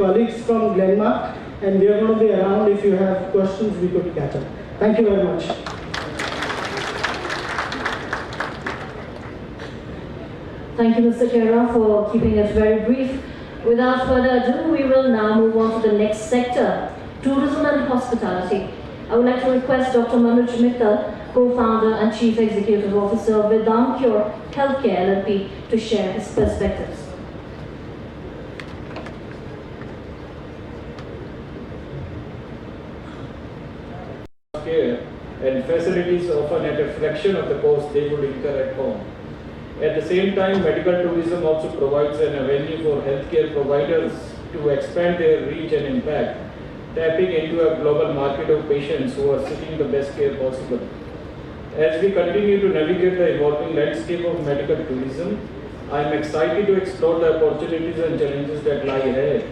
colleagues from Glenmark, and we are going to be around. If you have questions, we could catch up. Thank you very much. Thank you, Mr. Khera, for keeping it very brief. Without further ado, we will now move on to the next sector, tourism and hospitality. I would like to request Dr. Manoj Mittal, co-founder and chief executive officer of Vedant Cure Healthcare LLP, to share his perspectives. Care and facilities often at a fraction of the cost they would incur at home. At the same time, medical tourism also provides an avenue for healthcare providers to expand their reach and impact, tapping into a global market of patients who are seeking the best care possible. As we continue to navigate the evolving landscape of medical tourism, I am excited to explore the opportunities and challenges that lie ahead,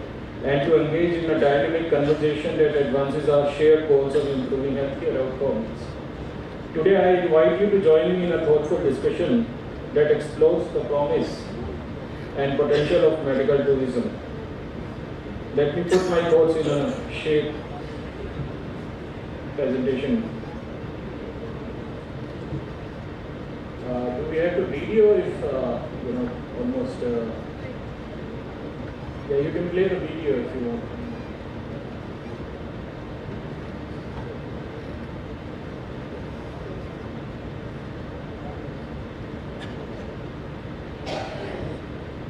and to engage in a dynamic conversation that advances our shared goals of improving healthcare outcomes. Today, I invite you to join me in a thoughtful discussion that explores the promise and potential of medical tourism. Let me put my thoughts in a shape presentation. Do we have the video? If almost. Yeah, you can play the video if you want.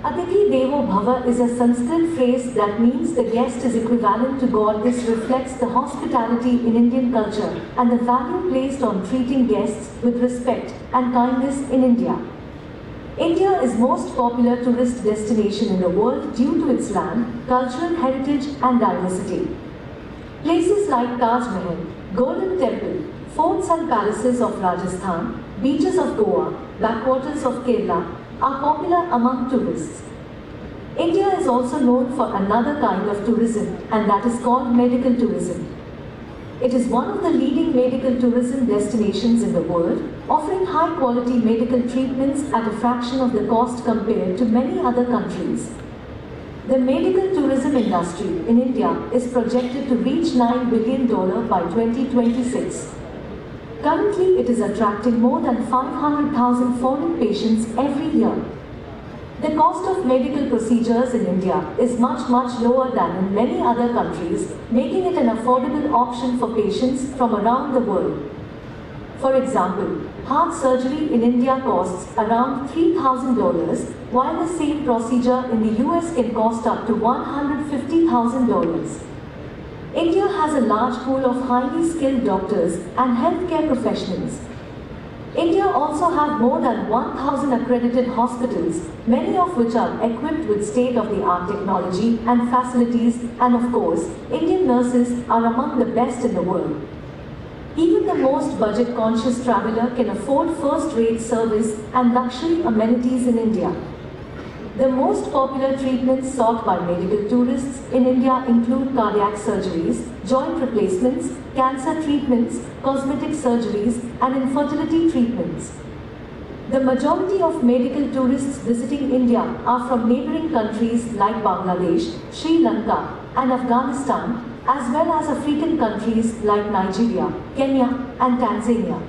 Atithi Devo Bhava is a Sanskrit phrase that means the guest is equivalent to God. This reflects the hospitality in Indian culture and the value placed on treating guests with respect and kindness in India. India is most popular tourist destination in the world due to its land, cultural heritage and diversity. Places like Taj Mahal, Golden Temple, forts and palaces of Rajasthan, beaches of Goa, backwaters of Kerala are popular among tourists. India is also known for another kind of tourism, and that is called medical tourism. It is one of the leading medical tourism destinations in the world, offering high-quality medical treatments at a fraction of the cost compared to many other countries. The medical tourism industry in India is projected to reach $9 billion by 2026. Currently, it is attracting more than 500,000 foreign patients every year. The cost of medical procedures in India is much lower than in many other countries, making it an affordable option for patients from around the world. For example, heart surgery in India costs around $3,000, while the same procedure in the US can cost up to $150,000. India has a large pool of highly skilled doctors and healthcare professionals. India also has more than 1,000 accredited hospitals, many of which are equipped with state-of-the-art technology and facilities, and of course, Indian nurses are among the best in the world. Even the most budget-conscious traveler can afford first-rate service and luxury amenities in India. The most popular treatments sought by medical tourists in India include cardiac surgeries, joint replacements, cancer treatments, cosmetic surgeries, and infertility treatments. The majority of medical tourists visiting India are from neighboring countries like Bangladesh, Sri Lanka, and Afghanistan, as well as African countries like Nigeria, Kenya, and Tanzania.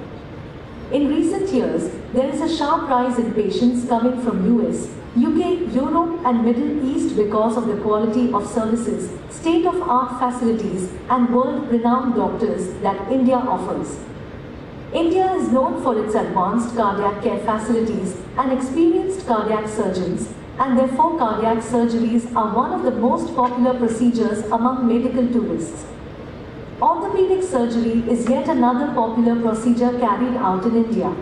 In recent years, there is a sharp rise in patients coming from US, UK, Europe, and Middle East because of the quality of services, state-of-art facilities, and world-renowned doctors that India offers. India is known for its advanced cardiac care facilities and experienced cardiac surgeons, and therefore cardiac surgeries are one of the most popular procedures among medical tourists. Orthopedic surgery is yet another popular procedure carried out in India.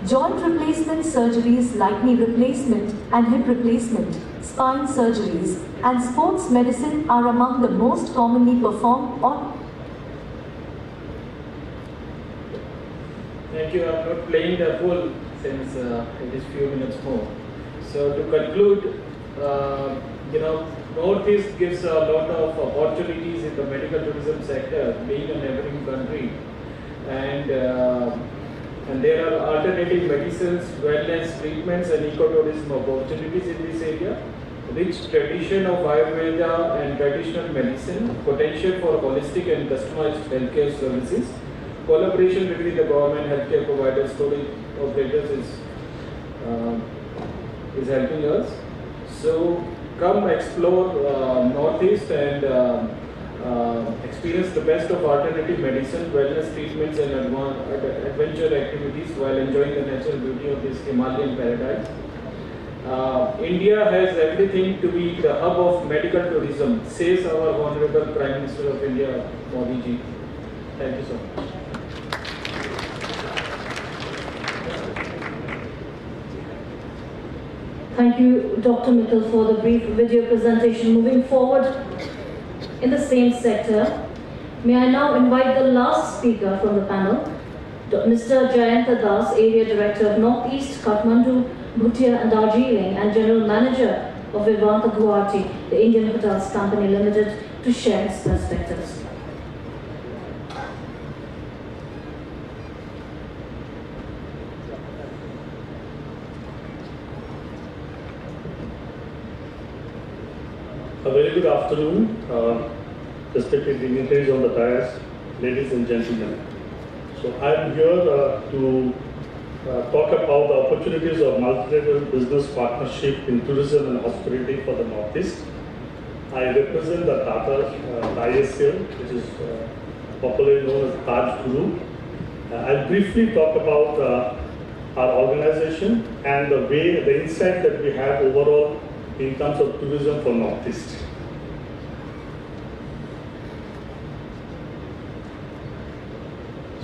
Joint replacement surgeries like knee replacement and hip replacement, spine surgeries, and sports medicine are among the most commonly performed Thank you. I'm not playing the full since it is few minutes more. So to conclude, Northeast gives a lot of opportunities in the medical tourism sector, being a neighboring country, and there are alternative medicines, wellness treatments, and ecotourism opportunities in this area. rich tradition of Ayurveda and traditional medicine, potential for holistic and customized healthcare services, collaboration between the government, healthcare providers, storage operators is helping us. So come explore Northeast and experience the best of alternative medicine, wellness treatments and adventure activities while enjoying the natural beauty of this Himalayan paradise. India has everything to be the hub of medical tourism, says our Honorable Prime Minister of India, Modi ji. Thank you so much. Thank you, Dr. Mittal, for the brief video presentation. Moving forward in the same sector, may I now invite the last speaker from the panel, Mr. Jayanta Das, Area Director of Northeast, Kathmandu, Bhutia and Darjeeling, and General Manager of Vivanta Guwahati, the Indian Hotels Company Limited, to share his perspectives. A very good afternoon, respected dignitaries on the dais, ladies and gentlemen. So I am here to talk about the opportunities of multilateral business partnership in tourism and hospitality for the Northeast. I represent the Tata ISL, which is popularly known as Taj Guru. I'll briefly talk about our organization and the insight that we have overall in terms of tourism for Northeast.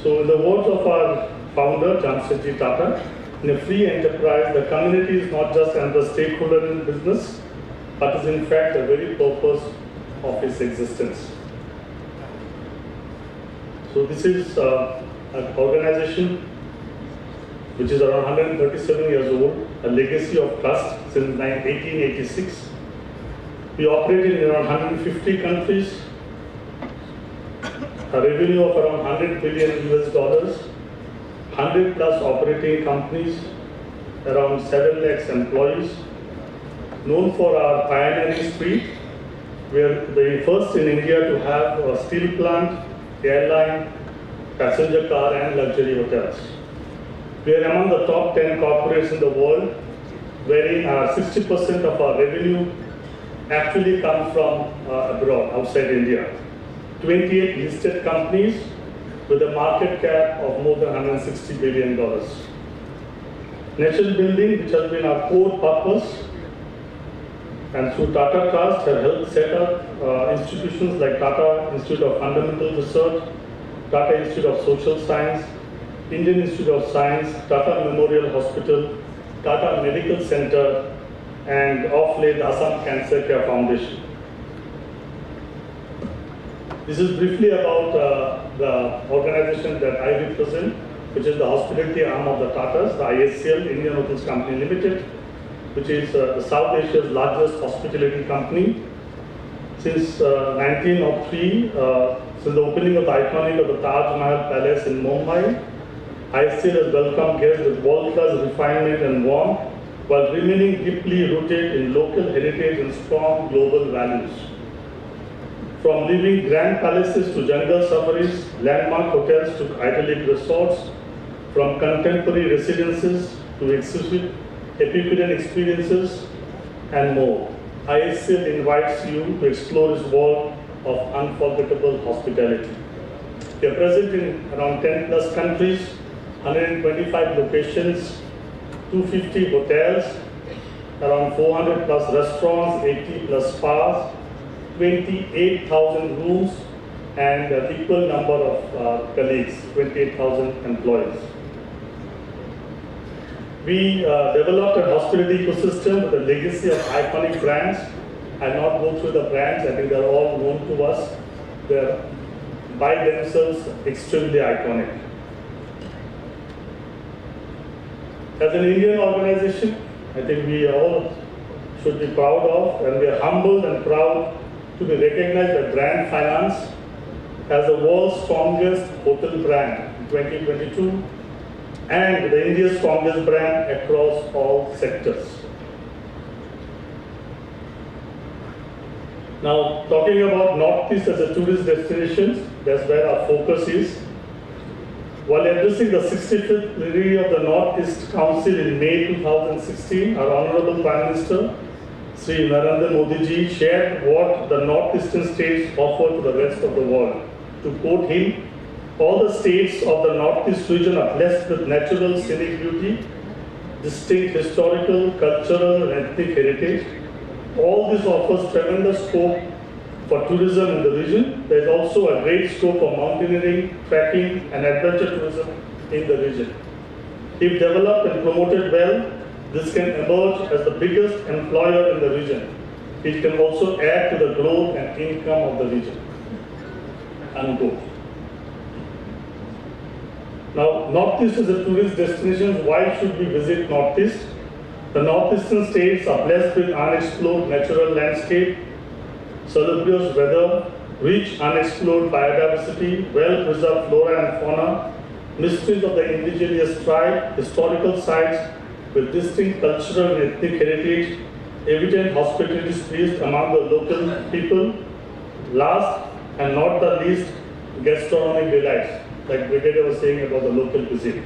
So in the words of our founder, Jamshedji Tata, in a free enterprise, the community is not just another stakeholder in business, but is in fact the very purpose of its existence. So this is an organization which is around 137 years old, a legacy of trust since 1886. We operate in around 150 countries, a revenue of around $100 billion US, 100 plus operating companies, around 7 lakhs employees, known for our pioneering spirit. We are the first in India to have a steel plant, airline, passenger car and luxury hotels. We are among the top 10 corporates in the world, wherein 60% of our revenue actually comes from abroad, outside India. 28 listed companies with a market cap of more than $160 billion. Nation building, which has been our core purpose, and through Tata Trust have helped set up institutions like Tata Institute of Fundamental Research, Tata Institute of Social Science, Indian Institute of Science, Tata Memorial Hospital, Tata Medical Center, and of late Assam Cancer Care Foundation. This is briefly about the organization that I represent, which is the hospitality arm of the Tatas, the ISCL, Indian Hotels Company Limited, which is South Asia's largest hospitality company. Since 1903, since the opening of the iconic of the Taj Mahal Palace in Mumbai, ISCL has welcomed guests with world-class refinement and warmth, while remaining deeply rooted in local heritage and strong global values. From living grand palaces to jungle safaris, landmark hotels to idyllic resorts, from contemporary residences to exquisite Epicurean experiences, and more, ISCL invites you to explore its world of unforgettable hospitality. We are present in around 10 plus countries, 125 locations, 250 hotels, around 400 plus restaurants, 80 plus spas, 28,000 rooms, and an equal number of colleagues, 28,000 employees. We developed a hospitality ecosystem with a legacy of iconic brands. I'll not go through the brands, I think they're all known to us. They're by themselves extremely iconic. As an Indian organization, I think we all should be proud of, and we are humbled and proud to be recognized by Brand Finance as the world's strongest hotel brand in 2022 and the India's strongest brand across all sectors. Now, talking about Northeast as a tourist destination, that's where our focus is. While addressing the 65th plenary of the Northeast Council in May 2016, our Honorable Prime Minister, Sri Narendra Modi ji, shared what the Northeastern states offer to the rest of the world. To quote him, all the states of the Northeast region are blessed with natural scenic beauty, distinct historical, cultural, and ethnic heritage. All this offers tremendous scope for tourism in the region. There is also a great scope for mountaineering, trekking, and adventure tourism in the region. If developed and promoted well, this can emerge as the biggest employer in the region. It can also add to the growth and income of the region. Unquote. Now, Northeast is a tourist destination. Why should we visit Northeast? The Northeastern states are blessed with unexplored natural landscape, salubrious weather, rich unexplored biodiversity, well-preserved flora and fauna, mysteries of the indigenous tribe, historical sites with distinct cultural and ethnic heritage, evident hospitality spirit among the local people, last and not the least, gastronomic delights, like Brigadier was saying about the local cuisine.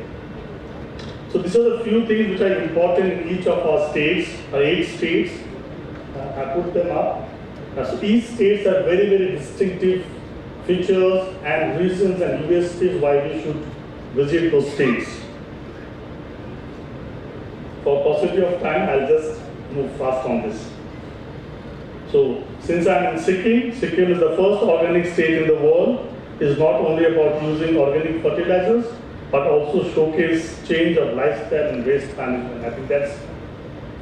So these are the few things which are important in each of our states, our 8 states. I put them up. So each states have very, very distinctive features and reasons and USPs why we should visit those states. For paucity of time, I'll just move fast on this. So since I'm in Sikkim, Sikkim is the first organic state in the world. It's not only about using organic fertilizers, but also showcase change of lifestyle and waste management. I think that's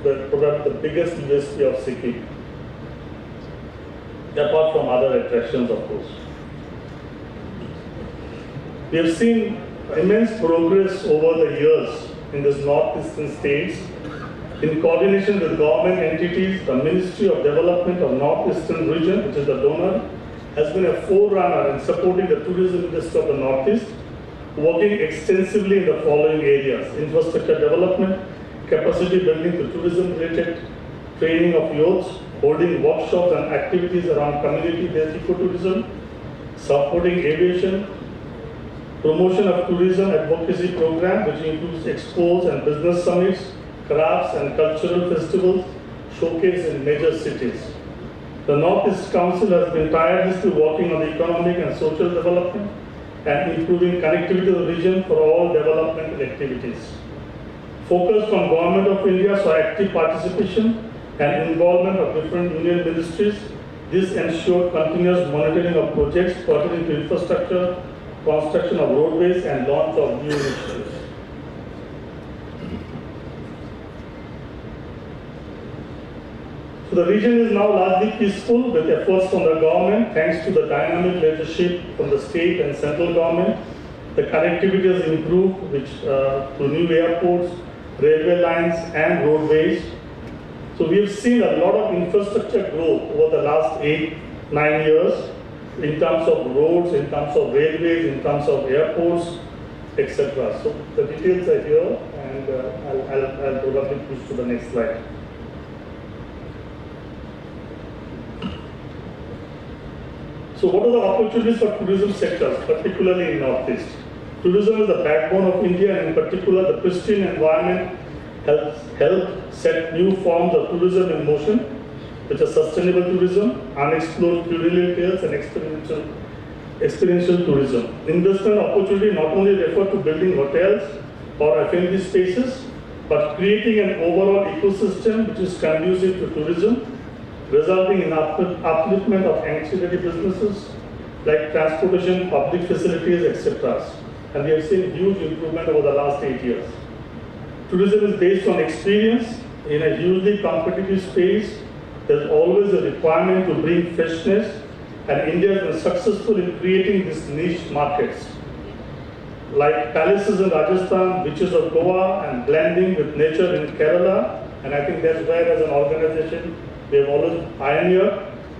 probably the biggest USP of Sikkim, apart from other attractions, of course. We have seen immense progress over the years in these northeastern states. In coordination with government entities, the Ministry of Development of Northeastern Region, which is the donor, has been a forerunner in supporting the tourism industry of the Northeast, working extensively in the following areas: infrastructure development, capacity building to tourism-related training of youths, holding workshops and activities around community-based ecotourism, supporting aviation, promotion of tourism advocacy program, which includes expos and business summits, crafts and cultural festivals showcased in major cities. The Northeast Council has been tirelessly working on the economic and social development and improving connectivity of the region for all developmental activities. Focus from Government of India saw active participation and involvement of different union ministries. This ensured continuous monitoring of projects pertaining to infrastructure, construction of roadways, and launch of new initiatives. So the region is now largely peaceful with efforts from the government thanks to the dynamic leadership from the state and central government. The connectivity has improved to new airports, railway lines and roadways. So we have seen a lot of infrastructure growth over the last 8-9 years in terms of roads, in terms of railways, in terms of airports, etc. So the details are here, and I'll probably push to the next slide. So what are the opportunities for tourism sectors, particularly in Northeast? Tourism is the backbone of India, and in particular the pristine environment helped set new forms of tourism in motion, which are sustainable tourism, unexplored culinary tales, and experiential tourism. Investment opportunity not only refer to building hotels or F&B spaces, but creating an overall ecosystem which is conducive to tourism, resulting in upliftment of ancillary businesses like transportation, public facilities, etc. And we have seen huge improvement over the last 8 years. Tourism is based on experience. In a hugely competitive space, there's always a requirement to bring freshness, and India has been successful in creating these niche markets, like palaces in Rajasthan, beaches of Goa, and blending with nature in Kerala. And I think that's where, as an organization, we have always pioneered.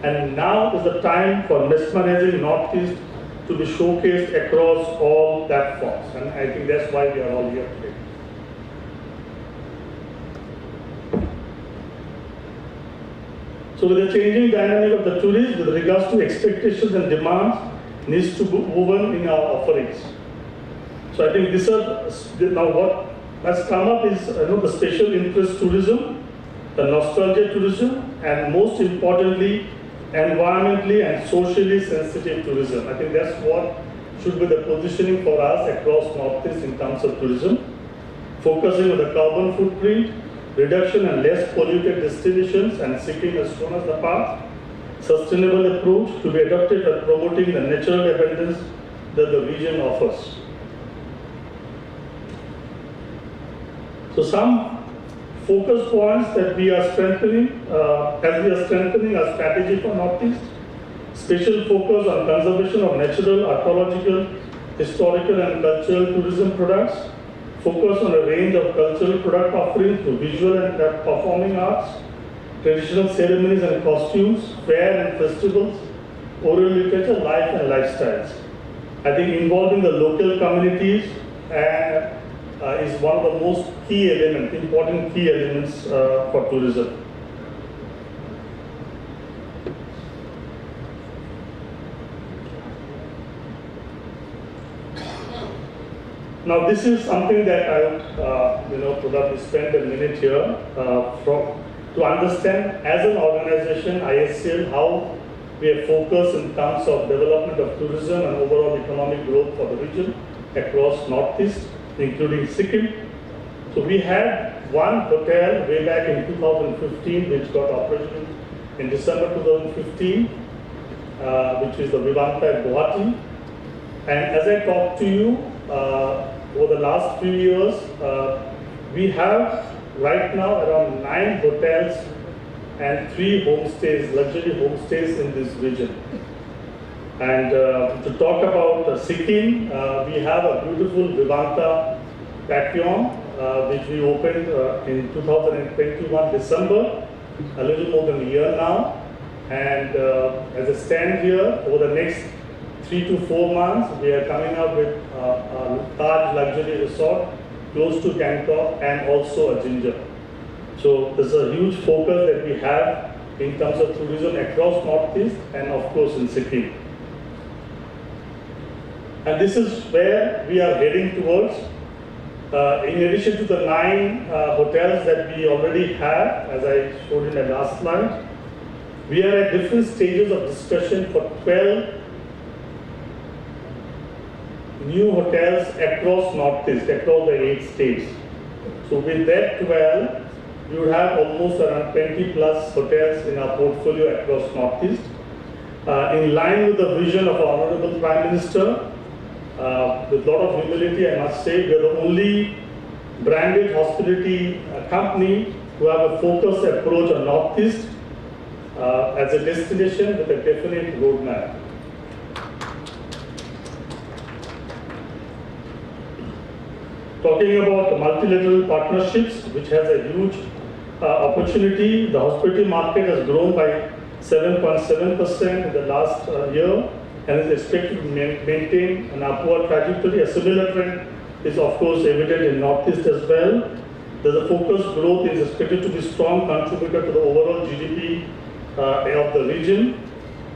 And now is the time for mesmerizing Northeast to be showcased across all platforms. And I think that's why we are all here today. So with the changing dynamic of the tourists with regards to expectations and demands needs to be woven in our offerings. So I think these are, now what has come up is the special interest tourism, the nostalgia tourism, and most importantly, environmentally and socially sensitive tourism. I think that's what should be the positioning for us across Northeast in terms of tourism, focusing on the carbon footprint, reduction and less polluted destinations, and Sikkim has shown us the path, sustainable approach to be adopted and promoting the natural abundance that the region offers. So some focus points that we are strengthening, as we are strengthening our strategy for Northeast, special focus on conservation of natural, archaeological, historical and cultural tourism products, focus on a range of cultural product offerings to visual and performing arts, traditional ceremonies and costumes, fair and festivals, oral literature, life and lifestyles. I think involving the local communities is one of the most key elements, important key elements for tourism. Now this is something that I would probably spend a minute here to understand as an organization, ISCL, how we are focused in terms of development of tourism and overall economic growth for the region across Northeast, including Sikkim. So we had one hotel way back in 2015 which got operational in December 2015, which is the Vivanta at Guwahati. And as I talk to you, over the last few years, we have right now around 9 hotels and 3 homestays, luxury homestays in this region. And to talk about Sikkim, we have a beautiful Vivanta Patyon, which we opened in 2021 December, a little more than a year now. And as I stand here, over the next 3 to 4 months, we are coming up with a Taj luxury resort close to Gangtok and also a Ginger. So there's a huge focus that we have in terms of tourism across Northeast and of course in Sikkim. And this is where we are heading towards. In addition to the 9 hotels that we already have, as I showed in the last slide, we are at different stages of discussion for 12 new hotels across Northeast, across the 8 states. So with that 12, we would have almost around 20 plus hotels in our portfolio across Northeast. In line with the vision of our Honorable Prime Minister, with a lot of humility, I must say, we are the only branded hospitality company who have a focused approach on Northeast as a destination with a definite roadmap. Talking about multilateral partnerships, which has a huge opportunity, the hospitality market has grown by 7.7% in the last year and is expected to maintain an upward trajectory. A similar trend is of course evident in Northeast as well. The focused growth is expected to be a strong contributor to the overall GDP of the region.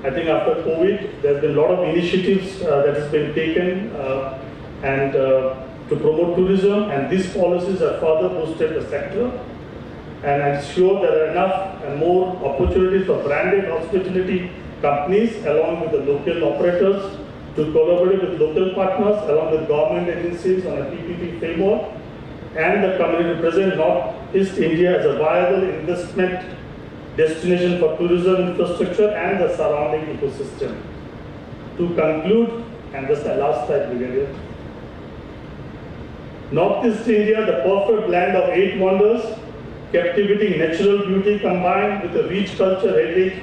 I think after COVID, there's been a lot of initiatives that has been taken and to promote tourism, and these policies have further boosted the sector. And I'm sure there are enough and more opportunities for branded hospitality companies along with the local operators to collaborate with local partners along with government agencies on a PPP framework and the community to present Northeast India as a viable investment destination for tourism infrastructure and the surrounding ecosystem. To conclude, and just the last slide, Brigadier. Northeast India, the perfect blend of 8 wonders, captivating natural beauty combined with a rich culture heritage.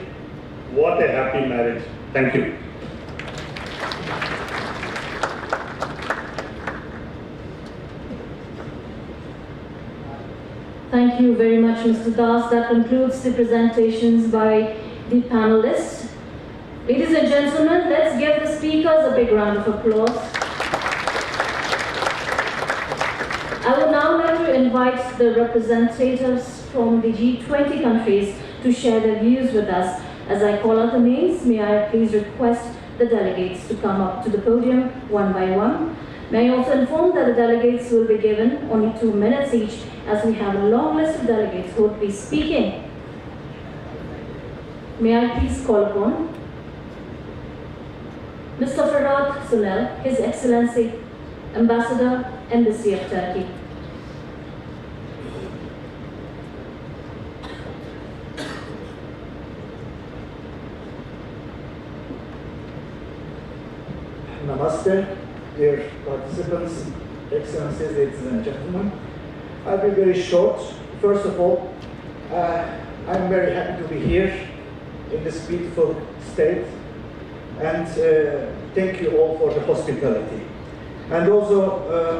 What a happy marriage. Thank you. Thank you very much, Mr. Das. That concludes the presentations by the panelists. Ladies and gentlemen, let's give the speakers a big round of applause. I would now like to invite the representatives from the G20 countries to to share their views with us. As I call out the names, may I please request the delegates to come up to the podium one by one. May I also inform that the delegates will be given only 2 minutes each, as we have a long list of delegates who would be speaking. May I please call upon Mr. Ferhat Sunel, His Excellency, Ambassador, Embassy of Turkey. Namaste, dear participants, excellencies, ladies and gentlemen. I'll be very short. First of all, I'm very happy to be here in this beautiful state, and thank you all for the hospitality. And also,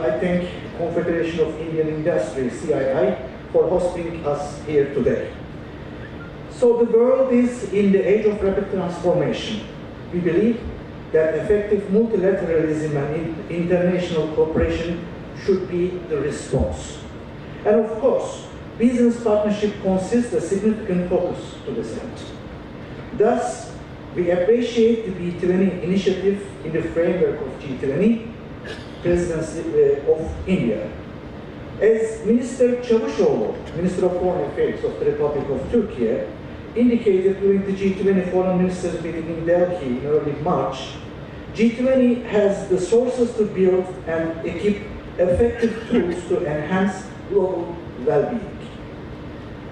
I thank Confederation of Indian Industry, CII, for hosting us here today. So the world is in the age of rapid transformation. We believe that effective multilateralism and international cooperation should be the response. And of course, business partnership consists a significant focus to this end. Thus, we appreciate the B20 initiative in the framework of G20 presidency of India. As Minister Çavuşoğlu, Minister of Foreign Affairs of the Republic of Turkey, indicated during the G20 Foreign Ministers meeting in Delhi in early March, G20 has the sources to build and equip effective tools to enhance global well-being.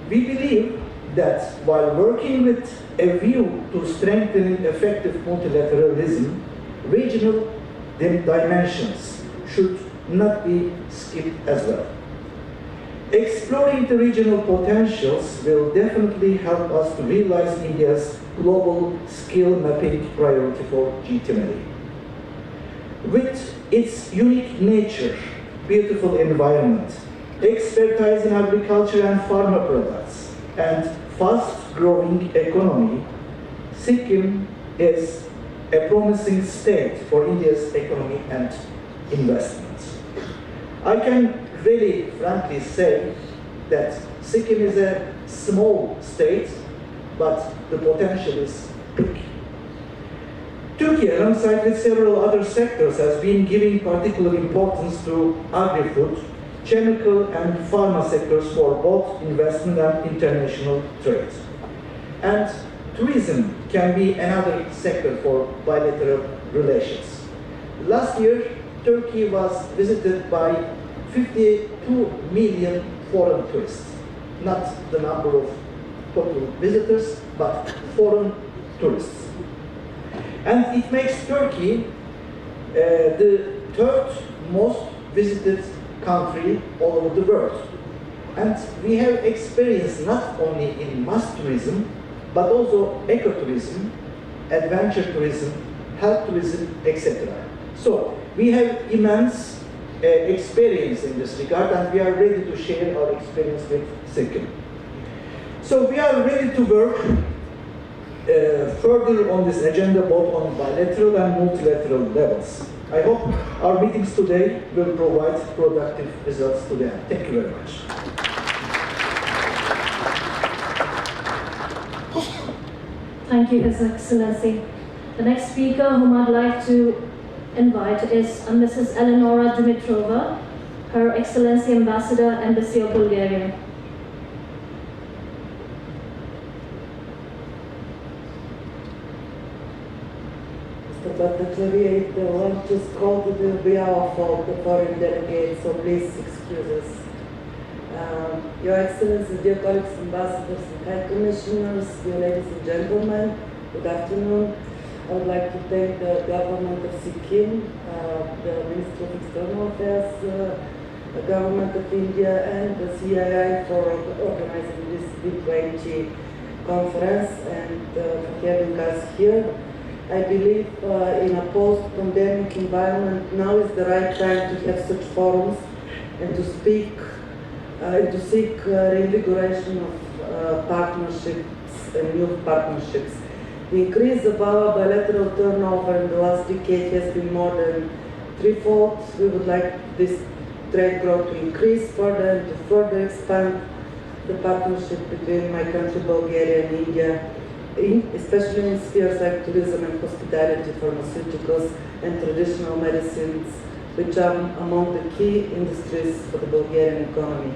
We believe that while working with a view to strengthening effective multilateralism, regional dimensions should not be skipped as well. Exploring the regional potentials will definitely help us to realize India's global skill mapping priority for G20. With its unique nature, beautiful environment, expertise in agriculture and pharma products, and fast-growing economy, Sikkim is a promising state for India's economy and investments. I can really frankly say that Sikkim is a small state, but the potential is big. Turkey, alongside with several other sectors, has been giving particular importance to agri-food, chemical and pharma sectors for both investment and international trade. And tourism can be another sector for bilateral relations. Last year, Turkey was visited by 52 million foreign tourists. Not the number of total visitors, but foreign tourists. And it makes Turkey the third most visited country all over the world. And we have experience not only in mass tourism, but also ecotourism, adventure tourism, health tourism, etc. So we have immense experience in this regard, and we are ready to share our experience with Sikkim. So we are ready to work further on this agenda, both on bilateral and multilateral levels. I hope our meetings today will provide productive results to them. Thank you very much. Thank you, His Excellency. The next speaker whom I'd like to invite is Mrs. Eleonora Dimitrova, Her Excellency Ambassador, Embassy of Bulgaria. But the clearly the one just called it will be our fault, the foreign delegates, so please excuse us. Your Excellency, dear colleagues, ambassadors and high commissioners, dear ladies and gentlemen, good afternoon. I would like to thank the government of Sikkim, the Ministry of External Affairs, the government of India, and the CII for organizing this B20 conference and for having us here. I believe in a post-pandemic environment, now is the right time to have such forums and to speak and to seek reinvigoration of partnerships and new partnerships. The increase of our bilateral turnover in the last decade has been more than threefold. We would like this trade growth to increase further and to further expand the partnership between my country, Bulgaria, and India, especially in spheres like tourism and hospitality, pharmaceuticals, and traditional medicines, which are among the key industries for the Bulgarian economy.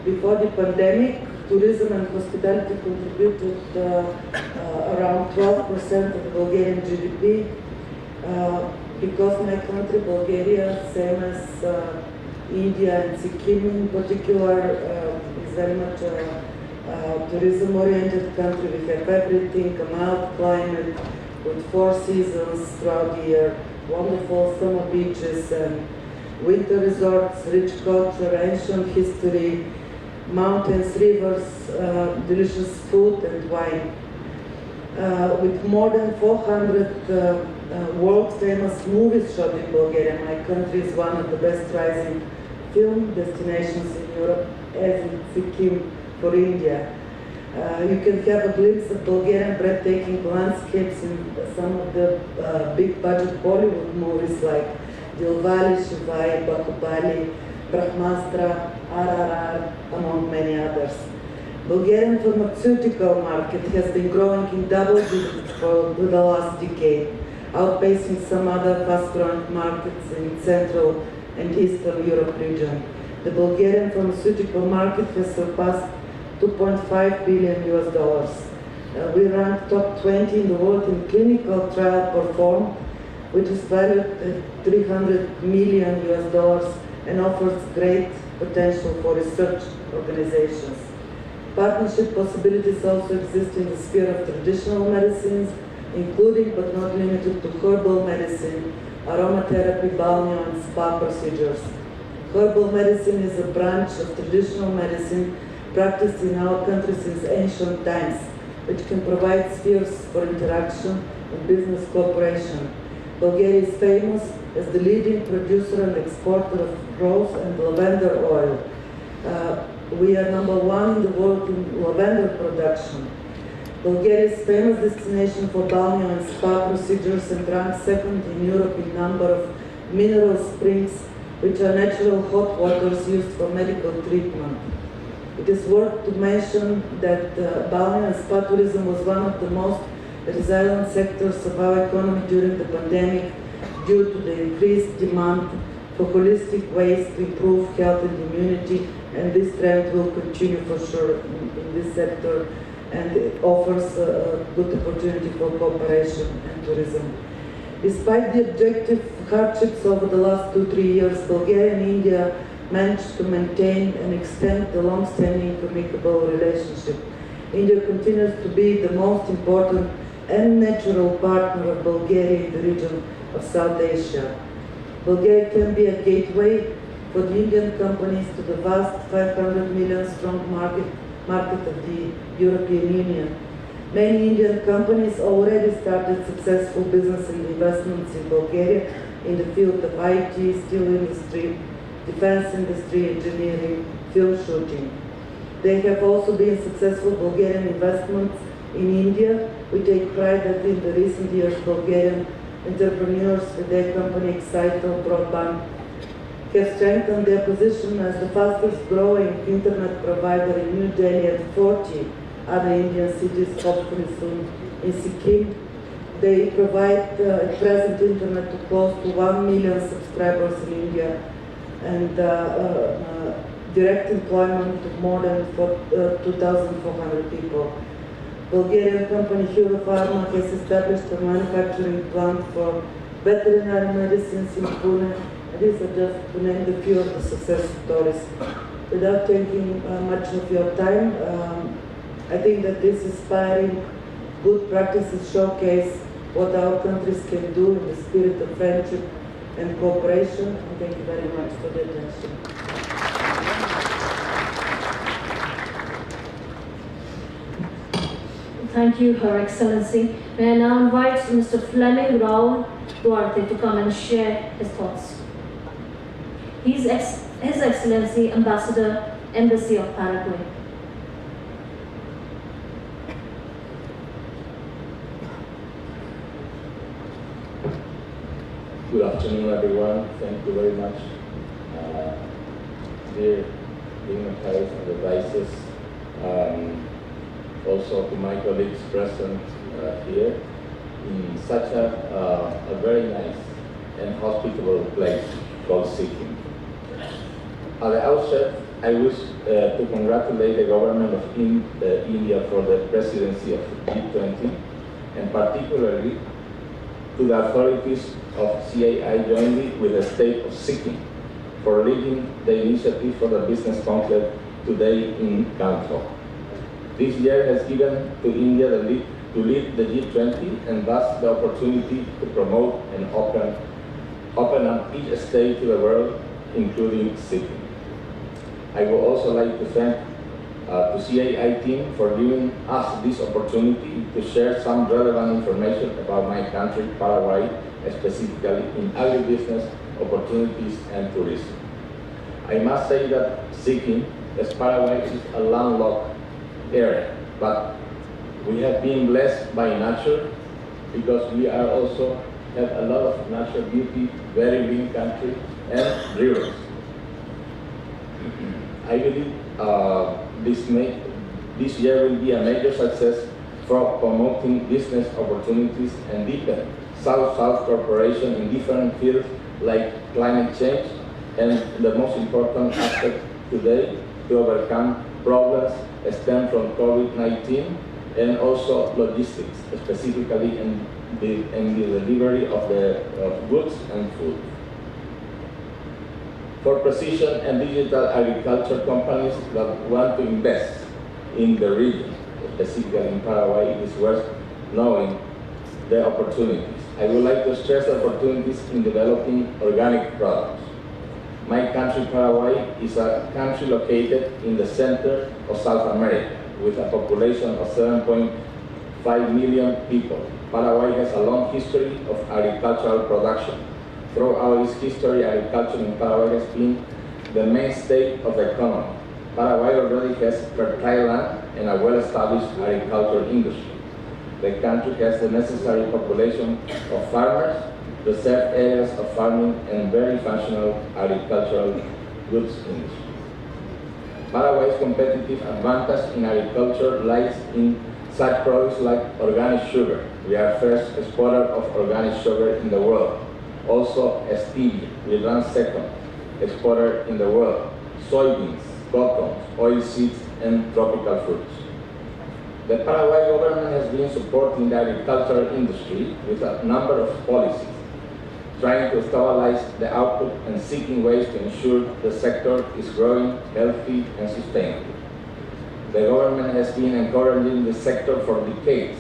Before the pandemic, tourism and hospitality contributed around 12% of the Bulgarian GDP. Because my country, Bulgaria, same as India and Sikkim in particular, is very much a tourism-oriented country. We have everything, a mild climate with 4 seasons throughout the year, wonderful summer beaches and winter resorts, rich culture, ancient history, mountains, rivers, delicious food and wine. With more than 400 world-famous movies shot in Bulgaria, my country is one of the best rising film destinations in Europe, as in Sikkim for India. You can have a glimpse of Bulgarian breathtaking landscapes in some of the big-budget Bollywood movies like Dilwali, Shivai, Bahubali, Brahmastra, RRR, among many others. Bulgarian pharmaceutical market has been growing in double digits for the last decade, outpacing some other fast-growing markets in Central and Eastern Europe region. The Bulgarian pharmaceutical market has surpassed $2.5 billion. We rank top 20 in the world in clinical trial performed, which is valued at $300 million and offers great potential for research organizations. Partnership possibilities also exist in the sphere of traditional medicines, including but not limited to herbal medicine, aromatherapy, balneo, and spa procedures. Herbal medicine is a branch of traditional medicine practiced in our country since ancient times, which can provide spheres for interaction and business cooperation. Bulgaria is famous as the leading producer and exporter of rose and lavender oil. We are number 1 in the world in lavender production. Bulgaria is famous destination for balneo and spa procedures and ranks second in Europe in number of mineral springs, which are natural hot waters used for medical treatment. It is worth to mention that balneo and spa tourism was one of the most resilient sectors of our economy during the pandemic due to the increased demand for holistic ways to improve health and immunity, and this trend will continue for sure in this sector, and it offers a good opportunity for cooperation and tourism. Despite the objective hardships over the last 2-3 years, Bulgaria and India managed to maintain and extend the long-standing amicable relationship. India continues to be the most important and natural partner of Bulgaria in the region of South Asia. Bulgaria can be a gateway for the Indian companies to the vast 500 million strong market of the European Union. Many Indian companies already started successful business and investments in Bulgaria in the field of IT, steel industry, defense industry, engineering, film shooting. They have also been successful Bulgarian investments in India. We take pride that in the recent years Bulgarian entrepreneurs with their company Excitol Broadband have strengthened their position as the fastest growing internet provider in New Delhi and 40 other Indian cities, hopefully soon in Sikkim. They provide at present internet to close to 1 million subscribers in India and direct employment of more than 2,400 people. Bulgarian company Hero Pharma has established a manufacturing plant for veterinary medicines in Pune. These are just to name a few of the success stories. Without taking much of your time, I think that this inspiring good practices showcase what our countries can do in the spirit of friendship and cooperation. And thank you very much for the attention. Thank you, Her Excellency. May I now invite Mr. Fleming Rao Duarte to come and share his thoughts. His Excellency Ambassador, Embassy of Paraguay. Good afternoon, everyone. Thank you very much. Dear dignitaries and advisors, also to my colleagues present here in such a very nice and hospitable place called Sikkim. At the outset, I wish to congratulate the government of India for the presidency of G20, and particularly to the authorities of CAI jointly with the state of Sikkim for leading the initiative for the business conclave today in Bangkok. This year has given to India the lead to lead the G20 and thus the opportunity to promote and open up each state to the world, including Sikkim. I would also like to thank the CAI team for giving us this opportunity to share some relevant information about my country, Paraguay, specifically in agribusiness, opportunities, and tourism. I must say that Sikkim, as Paraguay, is a landlocked area, but we have been blessed by nature because we are also have a lot of natural beauty, very green country, and rivers. I believe this year will be a major success for promoting business opportunities and deepen South-South cooperation in different fields like climate change and the most important aspect today to overcome problems stem from COVID-19 and also logistics, specifically in the delivery of goods and food. For precision and digital agriculture companies that want to invest in the region, specifically in Paraguay, it is worth knowing the opportunities. I would like to stress the opportunities in developing organic products. My country, Paraguay, is a country located in the center of South America with a population of 7.5 million people. Paraguay has a long history of agricultural production. Throughout its history, agriculture in Paraguay has been the mainstay of the economy. Paraguay already has fertile land and a well-established agricultural industry. The country has the necessary population of farmers, reserved areas of farming, and very functional agricultural goods industry. Paraguay's competitive advantage in agriculture lies in such products like organic sugar. We are first exporter of organic sugar in the world. Also, stevia, we rank second exporter in the world. Soybeans, cotton, oilseeds, and tropical fruits. The Paraguay government has been supporting the agricultural industry with a number of policies, trying to stabilize the output and seeking ways to ensure the sector is growing healthy and sustainable. The government has been encouraging the sector for decades,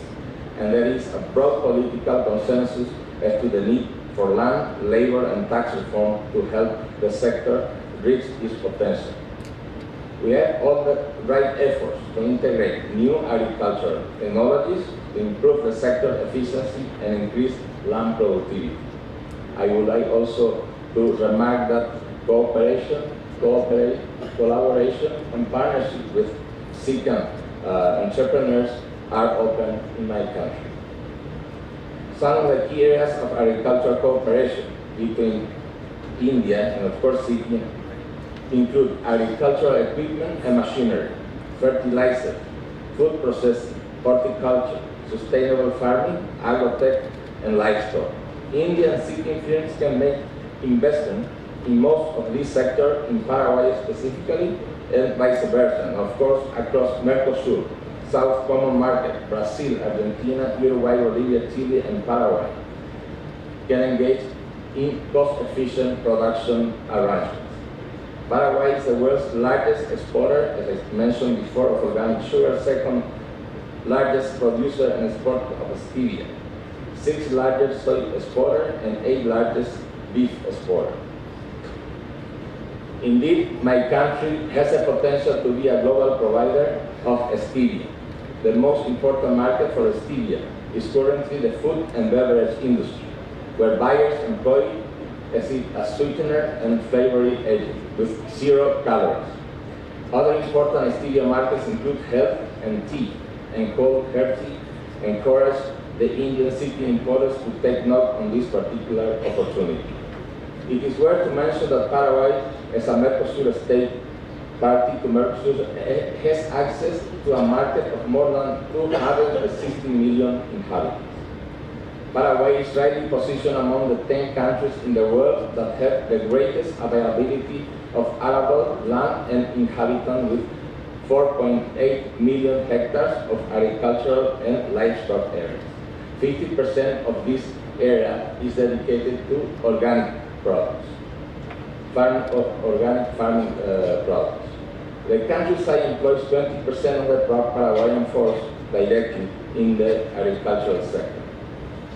and there is a broad political consensus as to the need for land, labor, and tax reform to help the sector reach its potential. We have all the right efforts to integrate new agricultural technologies to improve the sector efficiency and increase land productivity. I would like also to remark that collaboration, and partnership with Sikkim entrepreneurs are open in my country. Some of the key areas of agricultural cooperation between India and of course Sikkim include agricultural equipment and machinery, fertilizer, food processing, horticulture, sustainable farming, agrotech, and livestock. India and Sikkim firms can make investment in most of these sectors in Paraguay specifically, and vice versa, and of course across Mercosur, South Common Market, Brazil, Argentina, Uruguay, Bolivia, Chile, and Paraguay can engage in cost-efficient production arrangements. Paraguay is the world's largest exporter, as I mentioned before, of organic sugar, second largest producer and exporter of stevia, 6th largest soy exporter, and 8th largest beef exporter. Indeed, my country has the potential to be a global provider of stevia. The most important market for stevia is currently the food and beverage industry, where buyers employ as a sweetener and flavoring agent with 0 calories. Other important stevia markets include health and tea, and cold healthy encourage the Indian city importers to take note on this particular opportunity. It is worth to mention that Paraguay, as a Mercosur state, party to Mercosur has access to a market of more than 260 million inhabitants. Paraguay is rightly positioned among the 10 countries in the world that have the greatest availability of arable land and inhabitants, with 4.8 million hectares of agricultural and livestock areas. 50% of this area is dedicated to organic products, organic farming products. The countryside employs 20% of the Paraguayan force directly in the agricultural sector.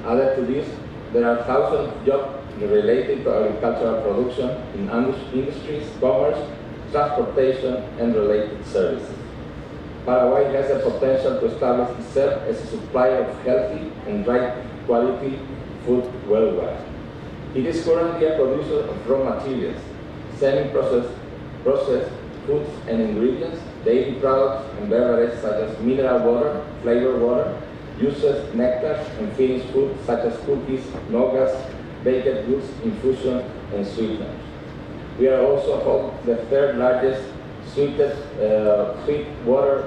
Added to this, there are thousands of jobs related to agricultural production in industries, commerce, transportation, and related services. Paraguay has the potential to establish itself as a supplier of healthy and high-quality food worldwide. It is currently a producer of raw materials, semi-processed foods and ingredients, dairy products, and beverages such as mineral water, flavored water, juices, nectars, and finished foods such as cookies, nougat, baked goods, infusion, and sweeteners. We are also the third largest sweet water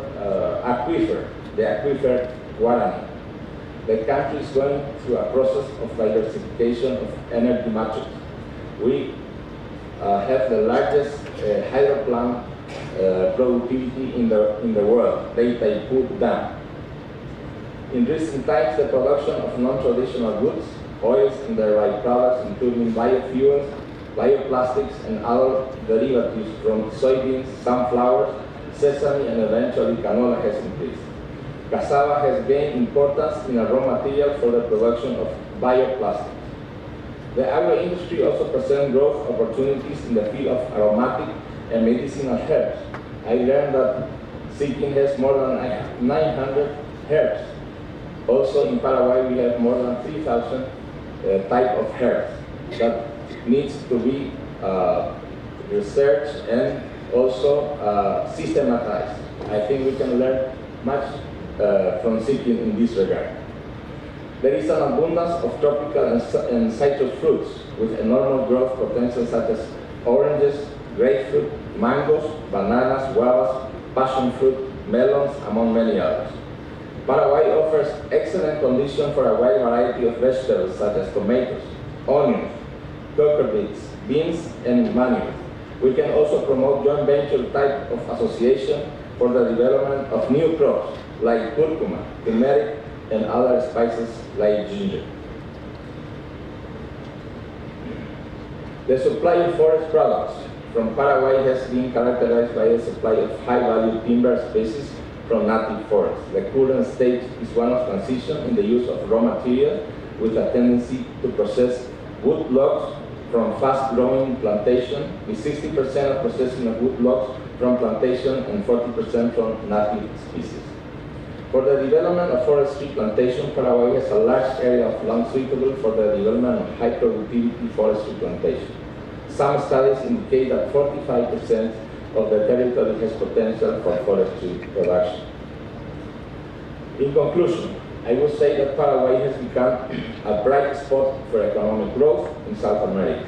aquifer, the aquifer Guarani. The country is going through a process of diversification of energy matrix. We have the largest hydro plant productivity in the world, the Itaipu Dam. In recent times, the production of non-traditional goods, oils and derived products, including biofuels, bioplastics, and other derivatives from soybeans, sunflowers, sesame, and eventually canola has increased. Cassava has gained importance in a raw material for the production of bioplastics. The agro industry also presents growth opportunities in the field of aromatic and medicinal herbs. I learned that Sikkim has more than 900 herbs. Also in Paraguay, we have more than 3,000 types of herbs that needs to be researched and also systematized. I think we can learn much from Sikkim in this regard. There is an abundance of tropical and citrus fruits with enormous growth potential, such as oranges, grapefruit, mangoes, bananas, guavas, passion fruit, melons, among many others. Paraguay offers excellent conditions for a wide variety of vegetables such as tomatoes, onions, cucurbits, beans, and manure. We can also promote joint venture type of association for the development of new crops like curcuma, turmeric, and other spices like ginger. The supply of forest products from Paraguay has been characterized by a supply of high-value timber species from native forests. The current stage is one of transition in the use of raw material, with a tendency to process wood logs from fast-growing plantation, with 60% of processing of wood logs from plantation and 40% from native species. For the development of forestry plantation, Paraguay has a large area of land suitable for the development of high-productivity forestry plantation. Some studies indicate that 45% of the territory has potential for forestry production. In conclusion, I would say that Paraguay has become a bright spot for economic growth in South America.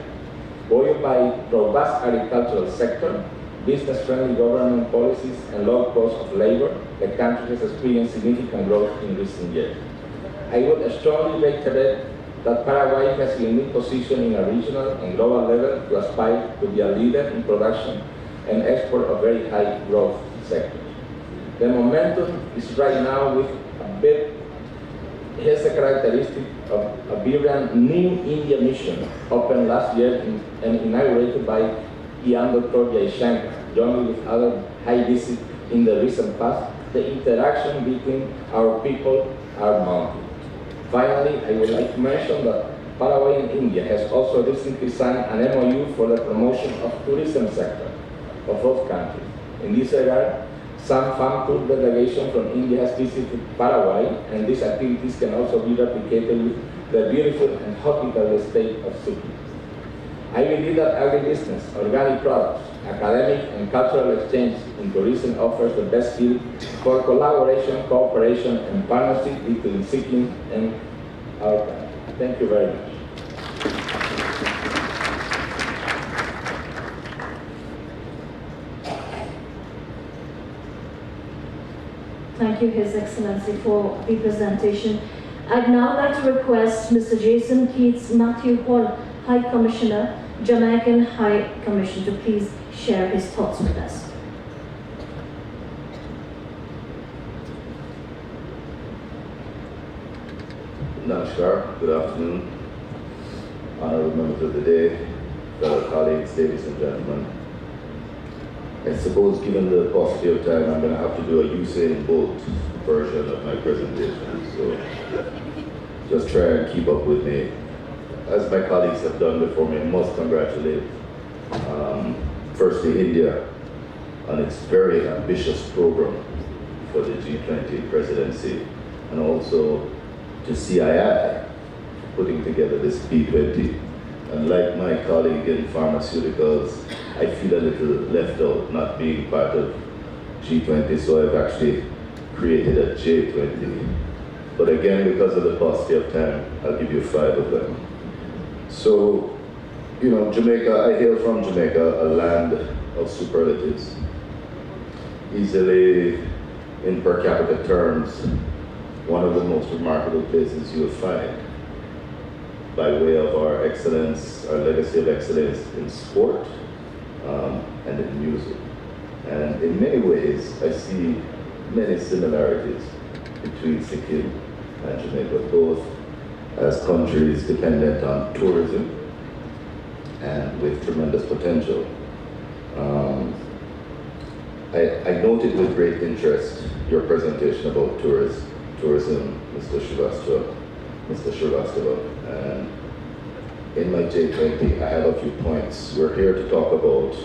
Buoyed by robust agricultural sector, business-friendly government policies, and low cost of labor, the country has experienced significant growth in recent years. I would strongly reiterate that Paraguay has a unique position in a regional and global level to aspire to be a leader in production and export of very high growth sectors. The momentum is right now with it has the characteristic of a vibrant new India mission opened last year and inaugurated by Dr. Jaishankar, jointly with other high visits in the recent past. The interaction between our people are mounting. Finally, I would like to mention that Paraguay and India has also recently signed an MOU for the promotion of tourism sector of both countries. In this regard, some farm tour delegation from India has visited Paraguay, and these activities can also be replicated with the beautiful and hospitable state of Sikkim. I believe that agribusiness, organic products, academic and cultural exchange in tourism offers the best field for collaboration, cooperation, and partnership between Sikkim and our country. Thank you very much. thank you, His Excellency, for the presentation. I'd now like to request Mr. Jason Keats Matthew Hall, High Commissioner, Jamaican High Commission, to please share his thoughts with us. Namaskar, good afternoon. Honorable members of the day, fellow colleagues, ladies and gentlemen. I suppose given the paucity of time, I'm going to have to do a Usain Bolt version of my presentation, so just try and keep up with me. As my colleagues have done before me, I must congratulate firstly India on its very ambitious program for the G20 presidency, and also to CII putting together this P20. And like my colleague in Pharmaceuticals, I feel a little left out not being part of G20, so I've actually created a J20. But again, because of the paucity of time, I'll give you 5 of them. So, you know, Jamaica, I hail from Jamaica, a land of superlatives. Easily, in per capita terms, one of the most remarkable places you'll find, by way of our excellence, our legacy of excellence in sport and in music. And in many ways, I see many similarities between Sikkim and Jamaica, both as countries dependent on tourism and with tremendous potential. I noted with great interest your presentation about tourism, Mr. Srivastava. And in my J20, I have a few points. We're here to talk about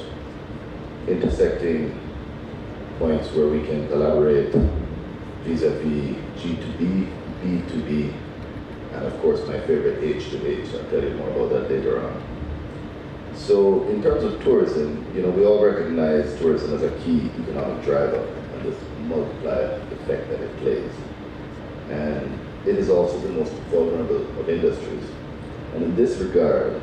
intersecting points where we can collaborate vis-a-vis G2B, B2B, and of course my favorite H2H. I'll tell you more about that later on. So in terms of tourism, you know, we all recognize tourism as a key economic driver and this multiplier effect that it plays. And it is also the most vulnerable of industries. And in this regard,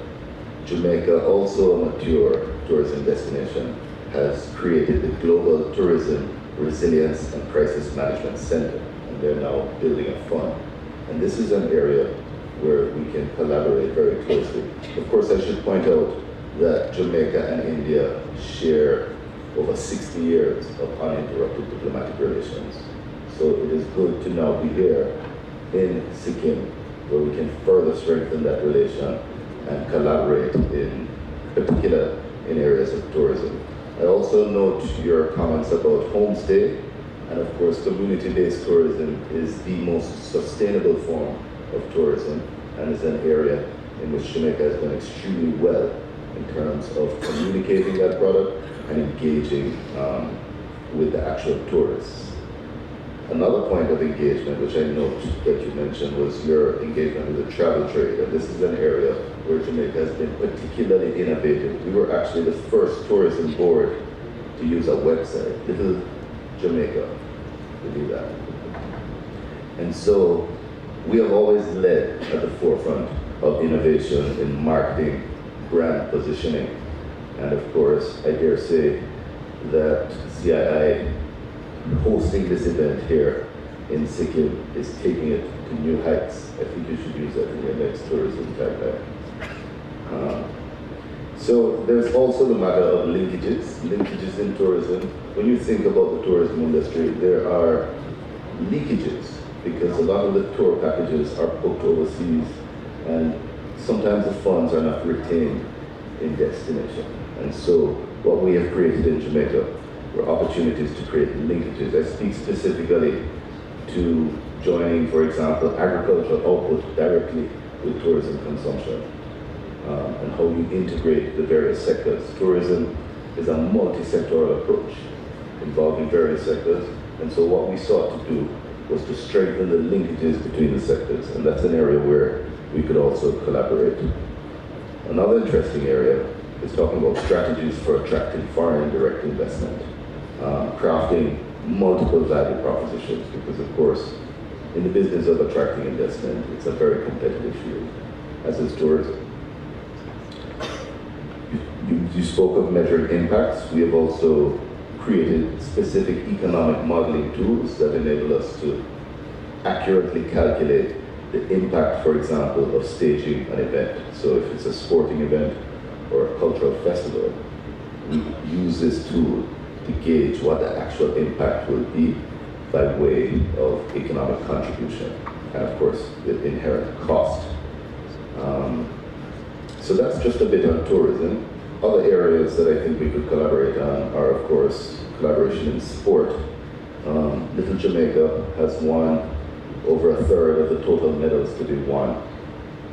Jamaica, also a mature tourism destination, has created the Global Tourism Resilience and Crisis Management Center, and they're now building a fund. And this is an area where we can collaborate very closely. Of course, I should point out that Jamaica and India share over 60 years of uninterrupted diplomatic relations. So it is good to now be here in Sikkim, where we can further strengthen that relation and collaborate in particular in areas of tourism. I also note your comments about homestay, and of course community-based tourism is the most sustainable form of tourism and is an area in which Jamaica has done extremely well in terms of communicating that product and engaging with the actual tourists. Another point of engagement, which I note that you mentioned, was your engagement with the travel trade. And this is an area where Jamaica has been particularly innovative. We were actually the first tourism board to use a website, Little Jamaica, to do that. And so we have always led at the forefront of innovation in marketing, brand positioning. And of course, I dare say that CII hosting this event here in Sikkim is taking it to new heights. I think you should use that in your next tourism tagline. So there's also the matter of linkages in tourism. When you think about the tourism industry, there are leakages because a lot of the tour packages are booked overseas and sometimes the funds are not retained in destination. And so what we have created in Jamaica were opportunities to create linkages. I speak specifically to joining, for example, agricultural output directly with tourism consumption and how you integrate the various sectors. Tourism is a multi-sectoral approach involving various sectors, and so what we sought to do was to strengthen the linkages between the sectors, and that's an area where we could also collaborate. Another interesting area is talking about strategies for attracting foreign direct investment. Crafting multiple value propositions, because of course, in the business of attracting investment, it's a very competitive field, as is tourism. You spoke of measuring impacts. We have also created specific economic modeling tools that enable us to accurately calculate the impact, for example, of staging an event. So if it's a sporting event or a cultural festival, we use this tool to gauge what the actual impact will be by way of economic contribution and, of course, the inherent cost. So that's just a bit on tourism. Other areas that I think we could collaborate on are, of course, collaboration in sport. Little Jamaica has won over a third of the total medals to be won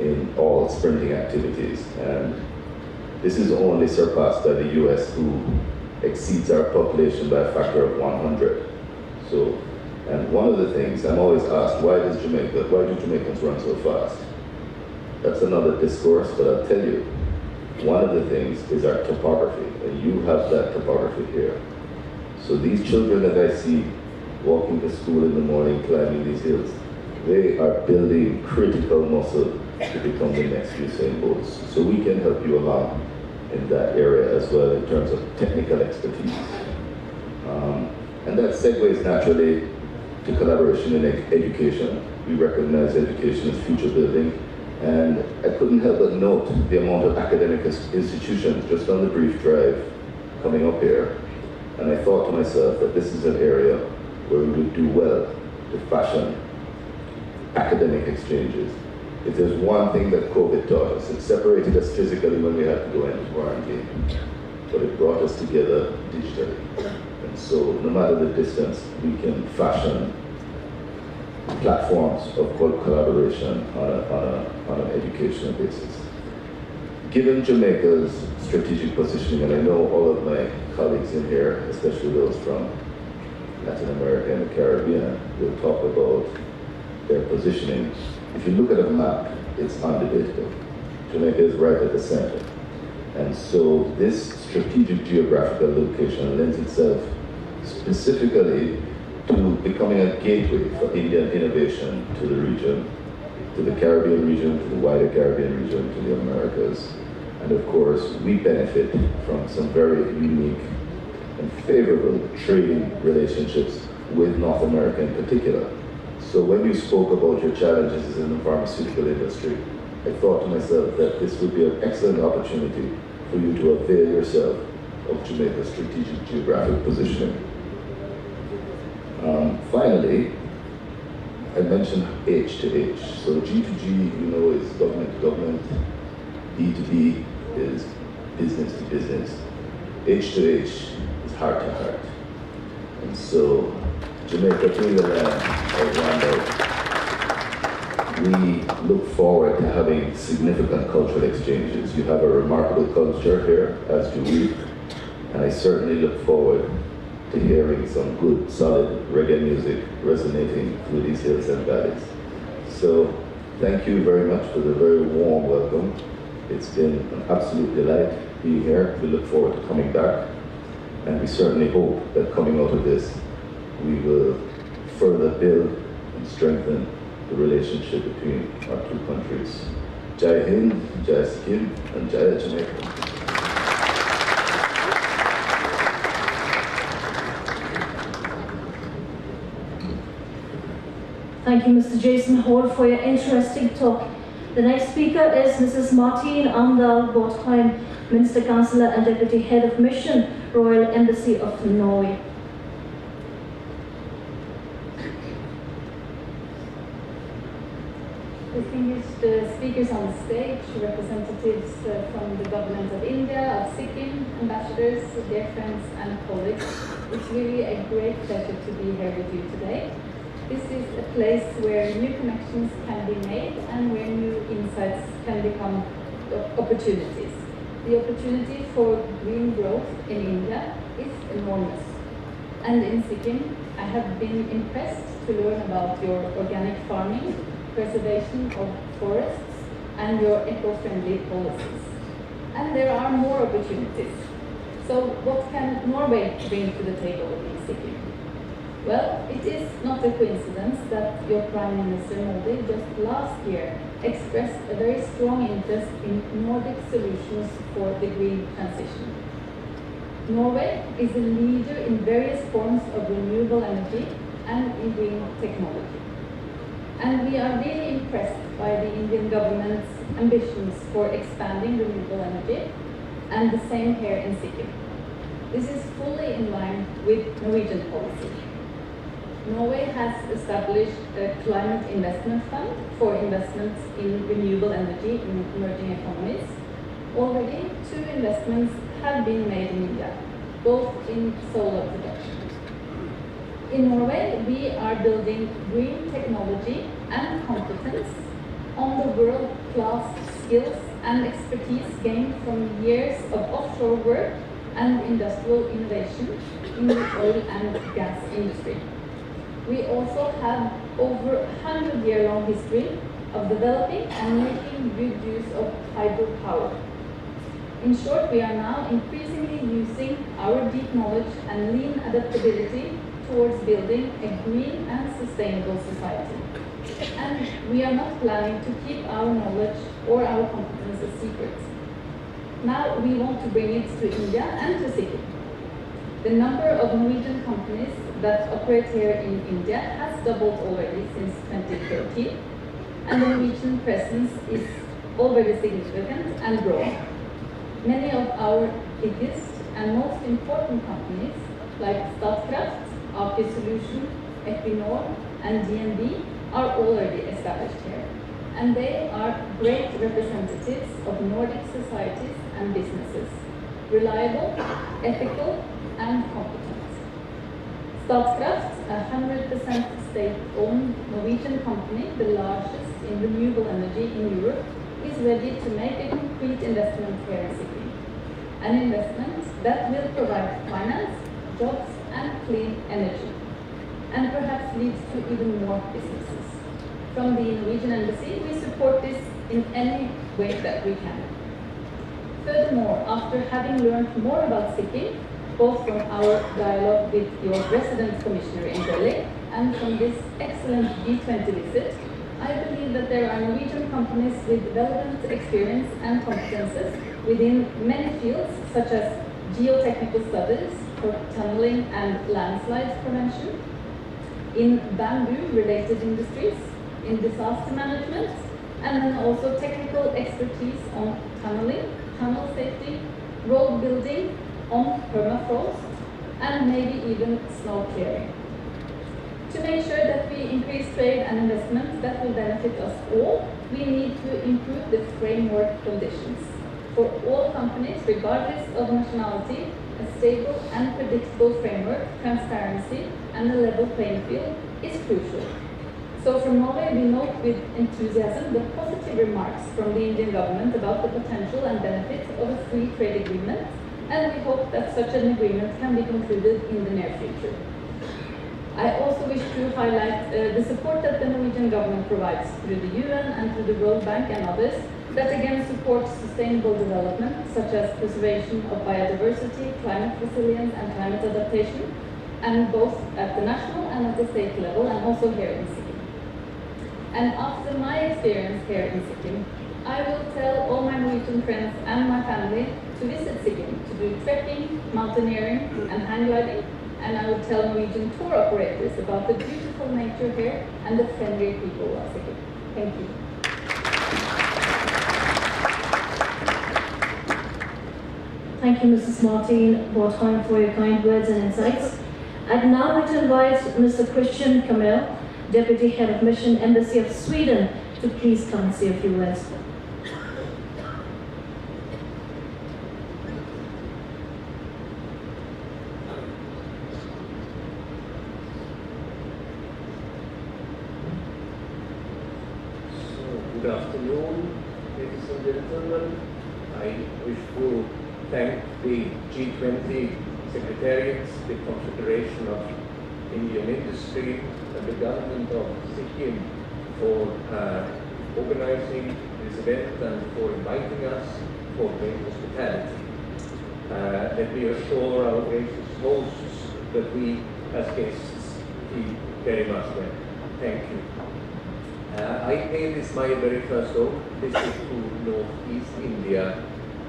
in all sprinting activities. And this is only surpassed by the US, who exceeds our population by a factor of 100. So, and one of the things I'm always asked, why do Jamaicans run so fast? That's another discourse, but I'll tell you, one of the things is our topography, and you have that topography here. So these children that I see walking to school in the morning, climbing these hills, they are building critical muscle to become the next Usain Bolts. So we can help you along in that area as well in terms of technical expertise. And that segues naturally to collaboration in education. We recognize education as future building. And I couldn't help but note the amount of academic institutions just on the brief drive coming up here. And I thought to myself that this is an area where we would do well to fashion academic exchanges. If there's one thing that COVID taught us, it separated us physically when we had to go into quarantine, but it brought us together digitally. And so no matter the distance, we can fashion platforms of collaboration on an educational basis. Given Jamaica's strategic positioning, and I know all of my colleagues in here, especially those from Latin America and the Caribbean, will talk about their positioning. If you look at a map, it's undebatable. Jamaica is right at the center. And so this strategic geographical location lends itself specifically to becoming a gateway for Indian innovation to the region, to the Caribbean region, to the wider Caribbean region, to the Americas. And of course, we benefit from some very unique and favorable trading relationships with North America in particular. So when you spoke about your challenges in the pharmaceutical industry, I thought to myself that this would be an excellent opportunity for you to avail yourself of Jamaica's strategic geographic positioning. Finally, I mentioned H to H. So G to G, you know, is government to government. D to D is business to business. H to H is heart to heart. And so Jamaica, being the land of Rwanda, we look forward to having significant cultural exchanges. You have a remarkable culture here, as do we, and I certainly look forward to hearing some good, solid reggae music resonating through these hills and valleys. So, thank you very much for the very warm welcome. It's been an absolute delight being here. We look forward to coming back, and we certainly hope that coming out of this, we will further build and strengthen the relationship between our two countries. Jai Hind, Jai Sikkim, and Jai Jamaica. Thank you, Mr. Jason Hall, for your interesting talk. The next speaker is Mrs. Martine Amdahl Botheim, Minister Councillor and Deputy Head of Mission, Royal Embassy of Norway. Distinguished speakers on the stage, representatives from the government of India, of Sikkim, ambassadors, dear friends and colleagues. It's really a great pleasure to be here with you today. This is a place where new connections can be made and where new insights can become opportunities. The opportunity for green growth in India is enormous. And in Sikkim, I have been impressed to learn about your organic farming, preservation of forests, and your eco-friendly policies. And there are more opportunities. So what can Norway bring to the table in Sikkim? Well, it is not a coincidence that your Prime Minister Modi just last year expressed a very strong interest in Nordic solutions for the green transition. Norway is a leader in various forms of renewable energy and in green technology. And we are really impressed by the Indian government's ambitions for expanding renewable energy, and the same here in Sikkim. This is fully in line with Norwegian policy. Norway has established a climate investment fund for investments in renewable energy in emerging economies. Already, 2 investments have been made in India, both in solar production. In Norway, we are building green technology and competence on the world-class skills and expertise gained from years of offshore work and industrial innovation in the oil and gas industry. We also have over a 100-year-long history of developing and making good use of hydropower. In short, we are now increasingly using our deep knowledge and lean adaptability towards building a green and sustainable society. And we are not planning to keep our knowledge or our competence a secret. Now we want to bring it to India and to Sikkim. The number of Norwegian companies that operate here in India has doubled already since 2013, and the Norwegian presence is already significant and growing. Many of our biggest and most important companies, like Statkraft, Aker Solutions, Equinor, and DNB, are already established here, and they are great representatives of Nordic societies and businesses, reliable, ethical, and competent. Statkraft, a 100% state-owned Norwegian company, the largest in renewable energy in Europe, is ready to make a concrete investment here in Sikkim. An investment that will provide finance, jobs, and clean energy, and perhaps leads to even more businesses. From the Norwegian Embassy, we support this in any way that we can. Furthermore, after having learned more about Sikkim, both from our dialogue with your resident commissioner in Delhi and from this excellent G20 visit, I believe that there are Norwegian companies with relevant experience and competences within many fields, such as geotechnical studies for tunneling and landslides prevention, in bamboo-related industries, in disaster management, and then also technical expertise on tunneling, tunnel safety, road building, on permafrost, and maybe even snow clearing. To make sure that we increase trade and investment that will benefit us all, we need to improve the framework conditions. For all companies, regardless of nationality, a stable and predictable framework, transparency, and a level playing field is crucial. So from Norway, we note with enthusiasm the positive remarks from the Indian government about the potential and benefits of a free trade agreement, and we hope that such an agreement can be concluded in the near future. I also wish to highlight the support that the Norwegian government provides through the UN and through the World Bank and others that again supports sustainable development, such as preservation of biodiversity, climate resilience, and climate adaptation, and both at the national and at the state level, and also here in Sikkim. And after my experience here in Sikkim, I will tell all my Norwegian friends and my family to visit Sikkim, to do trekking, mountaineering, and hang gliding, and I will tell Norwegian tour operators about the beautiful nature here and the friendly people of Sikkim. Thank you. Thank you, Mrs. Martin, Bortheim, for your kind words and insights. I'd now like to invite Mr. Christian Kamel, Deputy Head of Mission, Embassy of Sweden, to please come and say a few words. Good afternoon, ladies and gentlemen. I wish to thank the G20 Secretariats, the Confederation of Indian Industry, and the government of Sikkim for organizing this event and for inviting us for great hospitality. Let me assure our gracious hosts that we, as guests, feel very much welcome. Thank you. I pay this my very first visit to Northeast India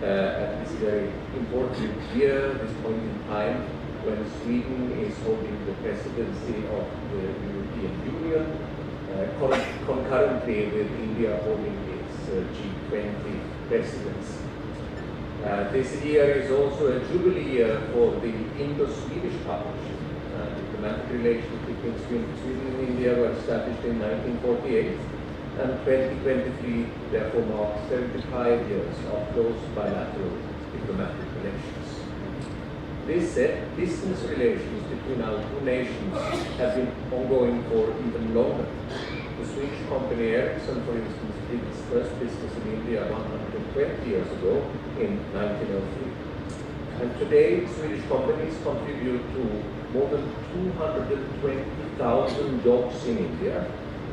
at this very important year, this point in time, when Sweden is holding the presidency of the European Union, concurrently with India holding its G20 presidency. This year is also a jubilee year for the Indo-Swedish partnership. Diplomatic relations between Sweden and India were established in 1948, and 2023 therefore marks 75 years of close bilateral diplomatic relations. This said, business relations between our two nations have been ongoing for even longer. The Swedish company Ericsson, for instance, did its first business in India 120 years ago in 1903. And today, Swedish companies contribute to more than 220,000 jobs in India,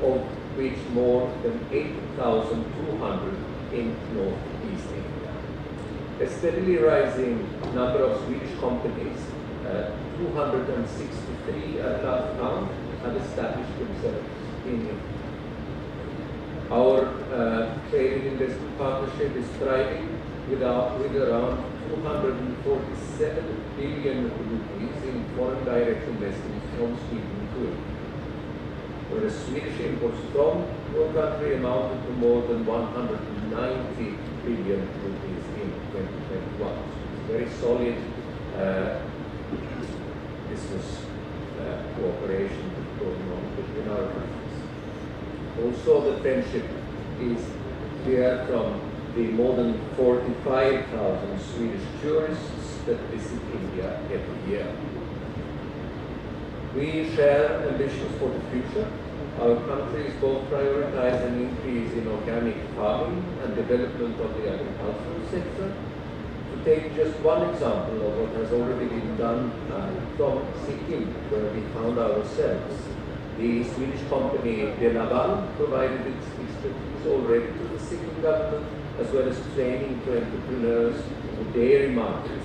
of which more than 80,200 in northeast India. A steadily rising number of Swedish companies, 263 at last count, have established themselves in India. Our trade and investment partnership is thriving with around 247 billion rupees in foreign direct investments from Sweden to India, whereas Swedish imports from our country amounted to more than 190 billion rupees in 2021. So very solid business cooperation going on between our countries. Also, the friendship is clear from the more than 45,000 Swedish tourists that visit India every year. We share ambitions for the future. Our countries both prioritize an increase in organic farming and development of the agricultural sector. To take just one example of what has already been done from Sikkim, where we found ourselves, the Swedish company Plenary provided its expertise already to the Sikkim government, as well as training to entrepreneurs in the dairy market,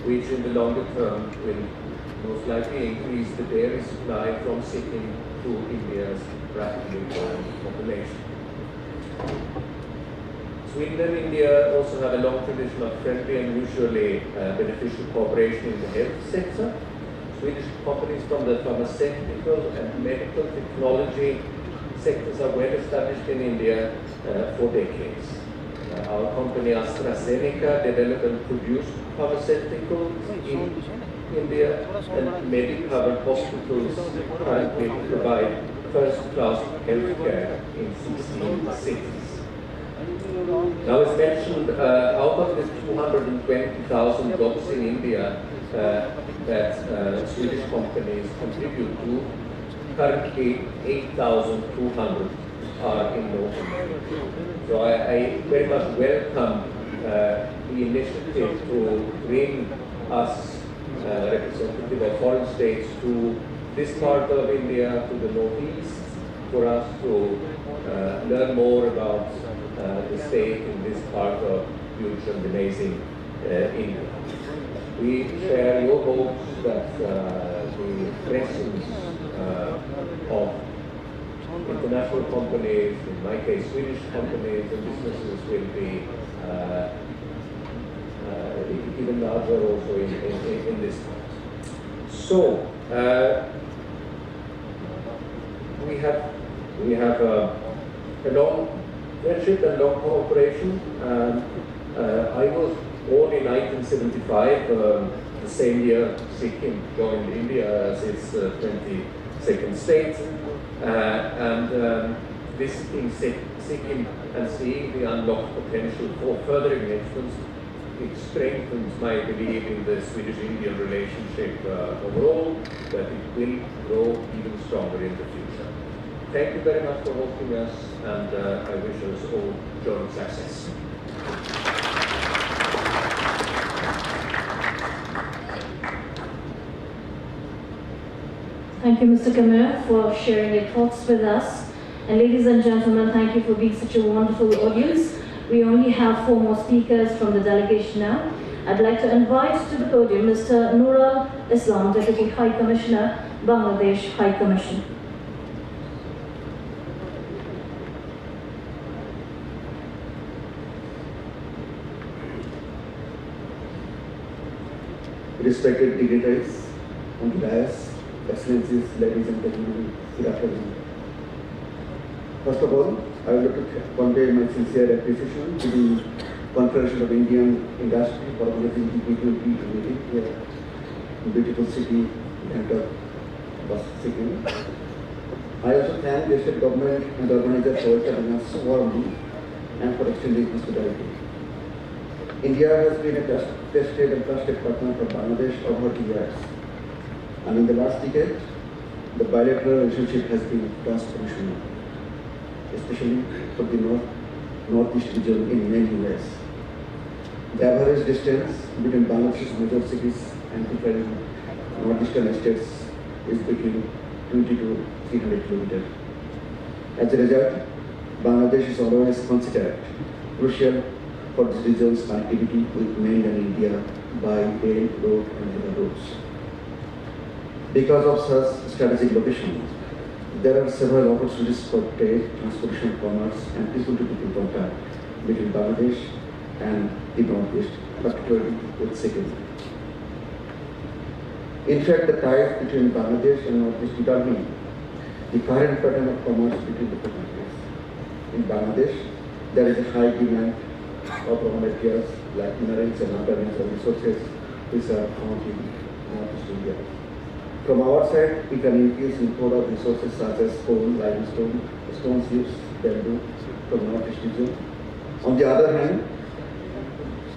which in the longer term will most likely increase the dairy supply from Sikkim to India's rapidly growing population. Sweden and India also have a long tradition of friendly and mutually beneficial cooperation in the health sector. Swedish companies from the pharmaceutical and medical technology sectors are well established in India for decades. Our company AstraZeneca developed and produced pharmaceuticals in India, and Medicover hospitals currently provide first-class healthcare in 16 cities. Now, as mentioned, out of the 220,000 jobs in India that Swedish companies contribute to, currently 8,200 are in North America. So I very much welcome the initiative to bring us representative of foreign states to this part of India, to the northeast, for us to learn more about the state in this part of huge and amazing India. We share your hopes that the presence of international companies, in my case Swedish companies and businesses, will be even larger also in this part. So we have a long friendship and long cooperation. I was born in 1975, the same year Sikkim joined India as its 22nd state, and visiting Sikkim and seeing the unlocked potential for further engagements, it strengthens my belief in the Swedish-Indian relationship overall, that it will grow even stronger in the future. Thank you very much for hosting us, and I wish us all joint success. Thank you, Mr. Kamer, for sharing your thoughts with us. And ladies and gentlemen, thank you for being such a wonderful audience. We only have 4 more speakers from the delegation now. I'd like to invite to the podium Mr. Nurul Islam, Deputy High Commissioner, Bangladesh High Commission. respected dignitaries on the dais, excellencies, ladies and gentlemen, good afternoon. First of all, I would like to convey my sincere appreciation to the Confederation of Indian Industry for organizing the G20 meeting here in beautiful city, Bangkok, Sikkim. I also thank the state government and the organizers for welcoming us so warmly and for extending hospitality. India has been a tested and trusted partner for Bangladesh over the years. And in the last decade, the bilateral relationship has been transformational, especially for the northeast region in many ways. The average distance between Bangladesh's major cities and different northeastern states is between 20 to 300 kilometers. As a result, Bangladesh is always considered crucial for this region's connectivity with mainland India by air, road, and river routes. Because of such strategic location, there are several opportunities for trade, transportation, commerce, and people-to-people contact between Bangladesh and the northeast, particularly with Sikkim. In fact, the ties between Bangladesh and northeast determine the current pattern of commerce between the two countries. In Bangladesh, there is a high demand of raw materials like minerals and other natural resources which are found in northeast India. From our side, we can increase import of resources such as coal, limestone, stone chips, bamboo from northeast region. On the other hand,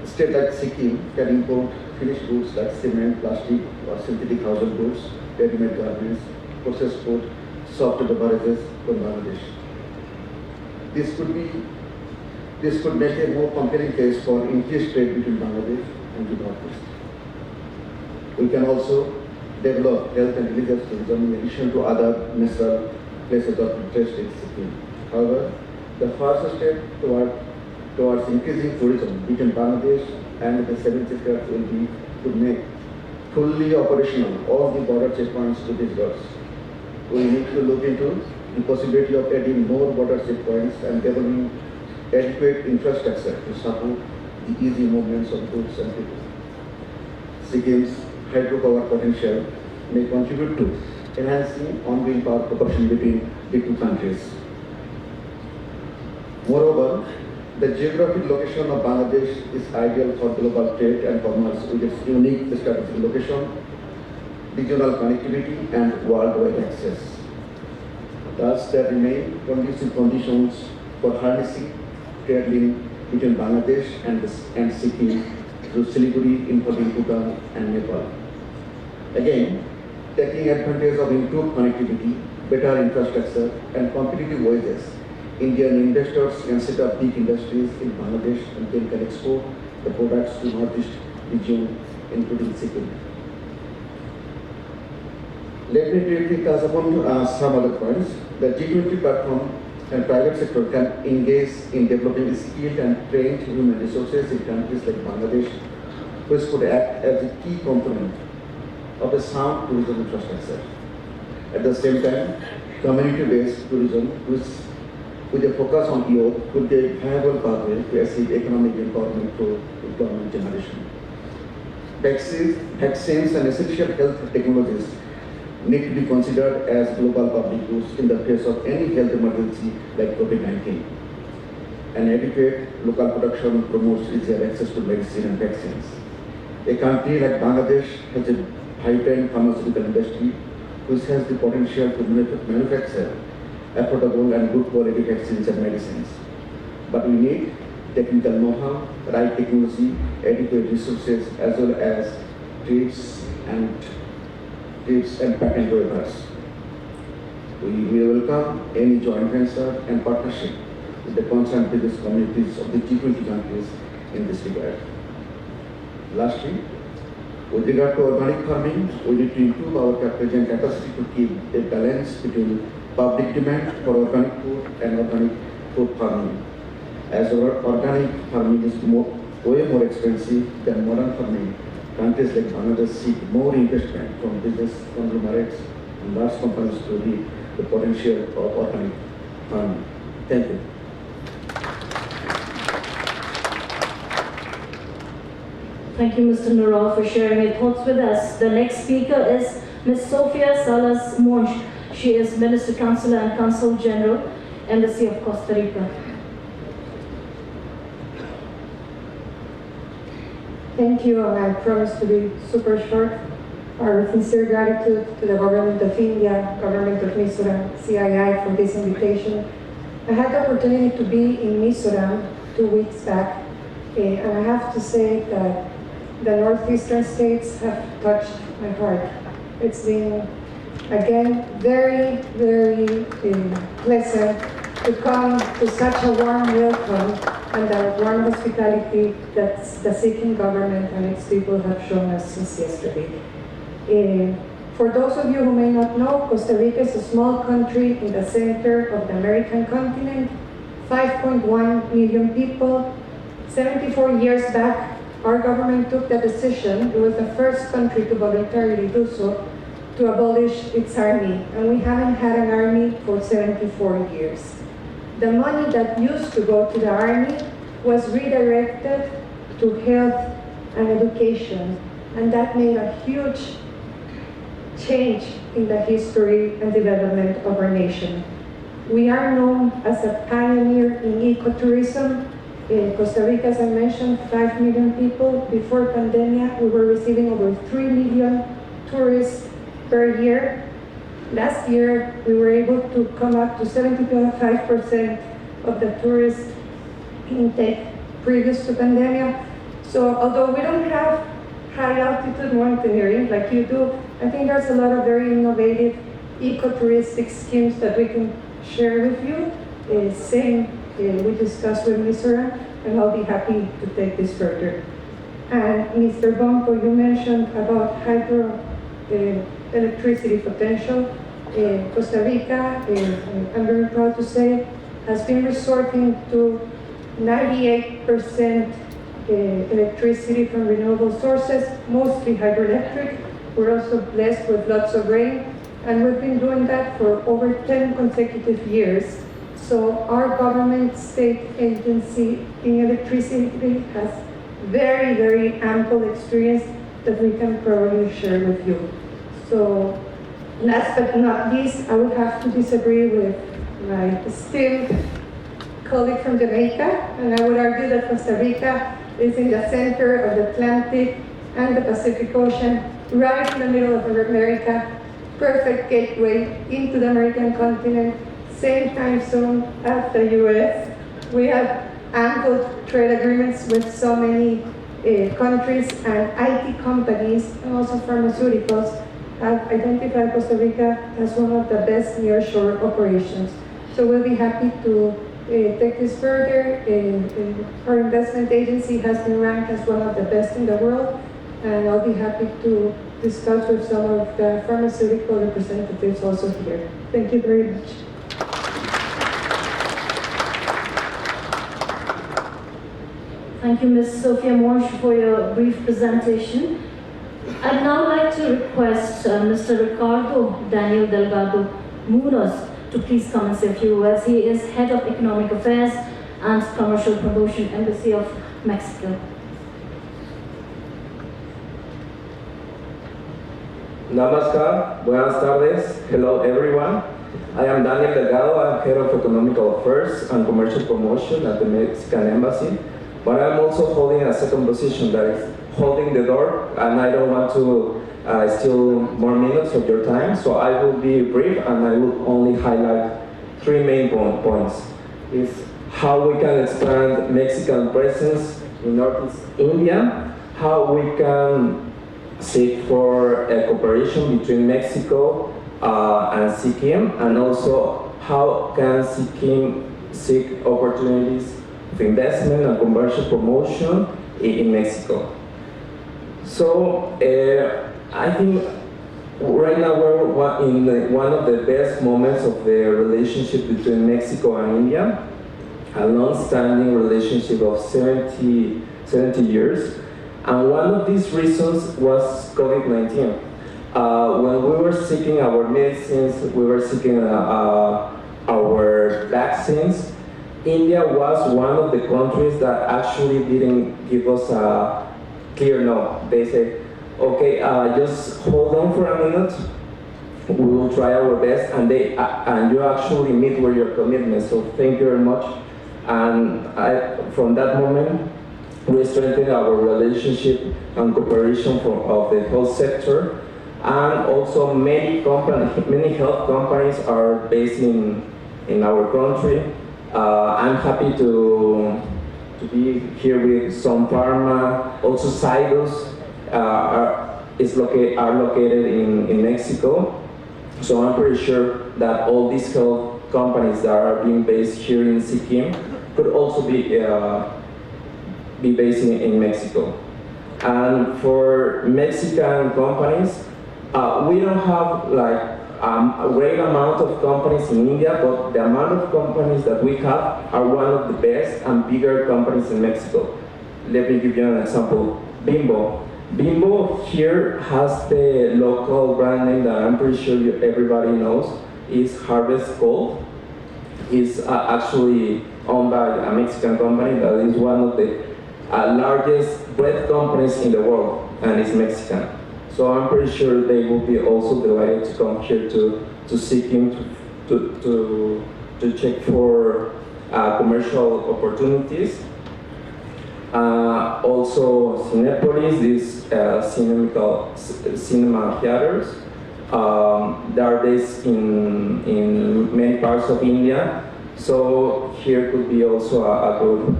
a state like Sikkim can import finished goods like cement, plastic, or synthetic household goods, ready-made garments, processed food, soft beverages from Bangladesh. This could make a more compelling case for increased trade between Bangladesh and the northeast. We can also develop health and religious tourism in addition to other natural places of interest in Sikkim. However, the first step towards increasing tourism between Bangladesh and the seven sisters will be to make fully operational all the border checkpoints to these roads. We need to look into the possibility of adding more border checkpoints and developing adequate infrastructure to support the easy movements of goods and people. Sikkim's hydropower potential may contribute to enhancing ongoing power proportion between the two countries. Moreover, the geographic location of Bangladesh is ideal for global trade and commerce with its unique strategic location, regional connectivity, and worldwide access. Thus, there remain conducive conditions for harnessing trade link between Bangladesh and Sikkim through Siliguri, including Bhutan and Nepal. Again, taking advantage of improved connectivity, better infrastructure, and competitive wages, Indian investors can set up big industries in Bangladesh and then can export the products to northeast region, including Sikkim. Let me briefly touch upon some other points. The G20 platform and private sector can engage in developing skilled and trained human resources in countries like Bangladesh, which could act as a key component of a sound tourism infrastructure. At the same time, community-based tourism, which with a focus on youth, could be a viable pathway to achieve economic empowerment through employment generation. Vaccines and essential health technologies need to be considered as global public goods in the face of any health emergency like COVID-19. An adequate local production promotes easier access to medicine and vaccines. A country like Bangladesh has a vibrant pharmaceutical industry which has the potential to manufacture affordable and good quality vaccines and medicines. But we need technical know-how, right technology, adequate resources, as well as trips and patent waivers. We welcome any joint venture and partnership with the concerned business communities of the G20 countries in this regard. Lastly, with regard to organic farming, we need to improve our present capacity to keep a balance between public demand for organic food and organic food farming. As organic farming is way more expensive than modern farming, countries like Bangladesh seek more investment from business conglomerates and large companies to reap the potential of organic farming. Thank you. Thank you, Mr. Nural, for sharing your thoughts with us. The next speaker is Ms. Sofia Salas Monch. She is Minister Counselor and Consul General, Embassy of Costa Rica. Thank you, and I promise to be super short. Our sincere gratitude to the Government of India, Government of Mizoram, CII for this invitation. I had the opportunity to be in Mizoram 2 weeks back, and I have to say that the northeastern states have touched my heart. It's been, again, very, very pleasant to come to such a warm welcome and the warm hospitality that the Sikkim government and its people have shown us since yesterday. For those of you who may not know, Costa Rica is a small country in the center of the American continent, 5.1 million people. 74 years back, our government took the decision, it was the first country to voluntarily do so, to abolish its army, and we haven't had an army for 74 years. The money that used to go to the army was redirected to health and education, and that made a huge change in the history and development of our nation. We are known as a pioneer in ecotourism. In Costa Rica, as I mentioned, 5 million people. Before pandemic, we were receiving over 3 million tourists per year. Last year, we were able to come up to 75% of the tourist intake previous to pandemic. So although we don't have high altitude mountaineering like you do, I think there's a lot of very innovative ecotouristic schemes that we can share with you. We discussed with Mizoram, and I'll be happy to take this further. And Mr. Bompo, you mentioned about hydro electricity potential. Costa Rica, I'm very proud to say, has been resorting to 98% electricity from renewable sources, mostly hydroelectric. We're also blessed with lots of rain, and we've been doing that for over 10 consecutive years. So our government state agency in electricity has very, very ample experience that we can probably share with you. So last but not least, I would have to disagree with my esteemed colleague from Jamaica, and I would argue that Costa Rica is in the center of the Atlantic and the Pacific Ocean, right in the middle of America, perfect gateway into the American continent, same time zone as the US. We have ample trade agreements with so many countries, and IT companies and also pharmaceuticals have identified Costa Rica as one of the best nearshore operations. So we'll be happy to take this further. Our investment agency has been ranked as one of the best in the world, and I'll be happy to discuss with some of the pharmaceutical representatives also here. Thank you very much. Thank you, Ms. Sofia Monch, for your brief presentation. I'd now like to request Mr. Ricardo Daniel Delgado Munoz to please come and say a few words. He is Head of Economic Affairs and Commercial Promotion, Embassy of Mexico. Namaskar, buenas tardes, hello everyone. I am Daniel Delgado, I'm Head of Economic Affairs and Commercial Promotion at the Mexican Embassy, but I'm also holding a second position that is holding the door, and I don't want to steal more minutes of your time, so I will be brief and I will only highlight three main points. Is how we can expand Mexican presence in Northeast India, how we can seek for a cooperation between Mexico and Sikkim, and also how can Sikkim seek opportunities of investment and commercial promotion in Mexico. So I think right now we're in one of the best moments of the relationship between Mexico and India, a long-standing relationship of 70 years. And one of these reasons was COVID-19. When we were seeking our medicines, we were seeking our vaccines, India was one of the countries that actually didn't give us clear no. They say, okay, just hold on for a minute. We will try our best, and and you actually meet with your commitment. So thank you very much. And from that moment, we strengthened our relationship and cooperation of the health sector. And also many health companies are based in our country. I'm happy to be here with some pharma. Also Zydus are located in Mexico. So I'm pretty sure that all these health companies that are being based here in Sikkim could also be based in Mexico. And for Mexican companies, we don't have like a great amount of companies in India, but the amount of companies that we have are one of the best and bigger companies in Mexico. Let me give you an example. Bimbo. Bimbo here has the local brand name that I'm pretty sure everybody knows. Is Harvest Gold. It's actually owned by a Mexican company that is one of the largest bread companies in the world, and it's Mexican. So I'm pretty sure they will be also delighted to come here to Sikkim to check for commercial opportunities. Also Cinepolis, these cinema theaters. They are based in many parts of India. So here could be also a good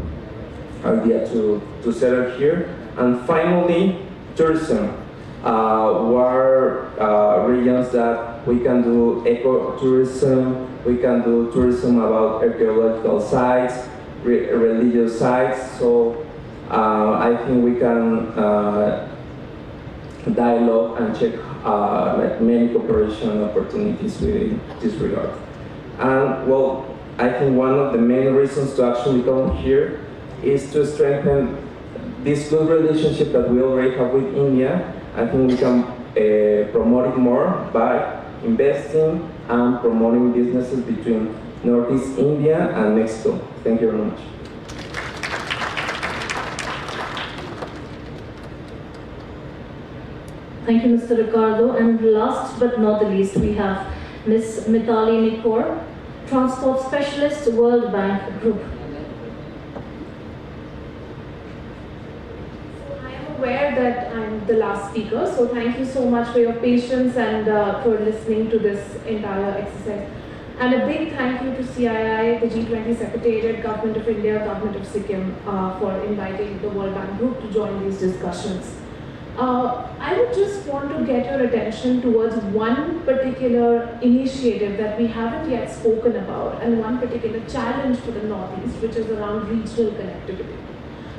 idea to settle here. And finally, tourism. Were regions that we can do ecotourism, we can do tourism about archaeological sites, religious sites. So I think we can dialogue and check like many cooperation opportunities within this regard. And well, I think one of the main reasons to actually come here is to strengthen this good relationship that we already have with India. I think we can promote it more by investing and promoting businesses between Northeast India and Mexico. Thank you very much. Thank you, Mr. Ricardo. And last but not the least, we have Ms. Mitali Nikor, Transport Specialist, World Bank Group. Aware that I'm the last speaker, so thank you so much for your patience and for listening to this entire exercise. And a big thank you to CII, the G20 Secretariat, Government of India, Government of Sikkim for inviting the World Bank Group to join these discussions. I would just want to get your attention towards one particular initiative that we haven't yet spoken about, and one particular challenge for the Northeast, which is around regional connectivity.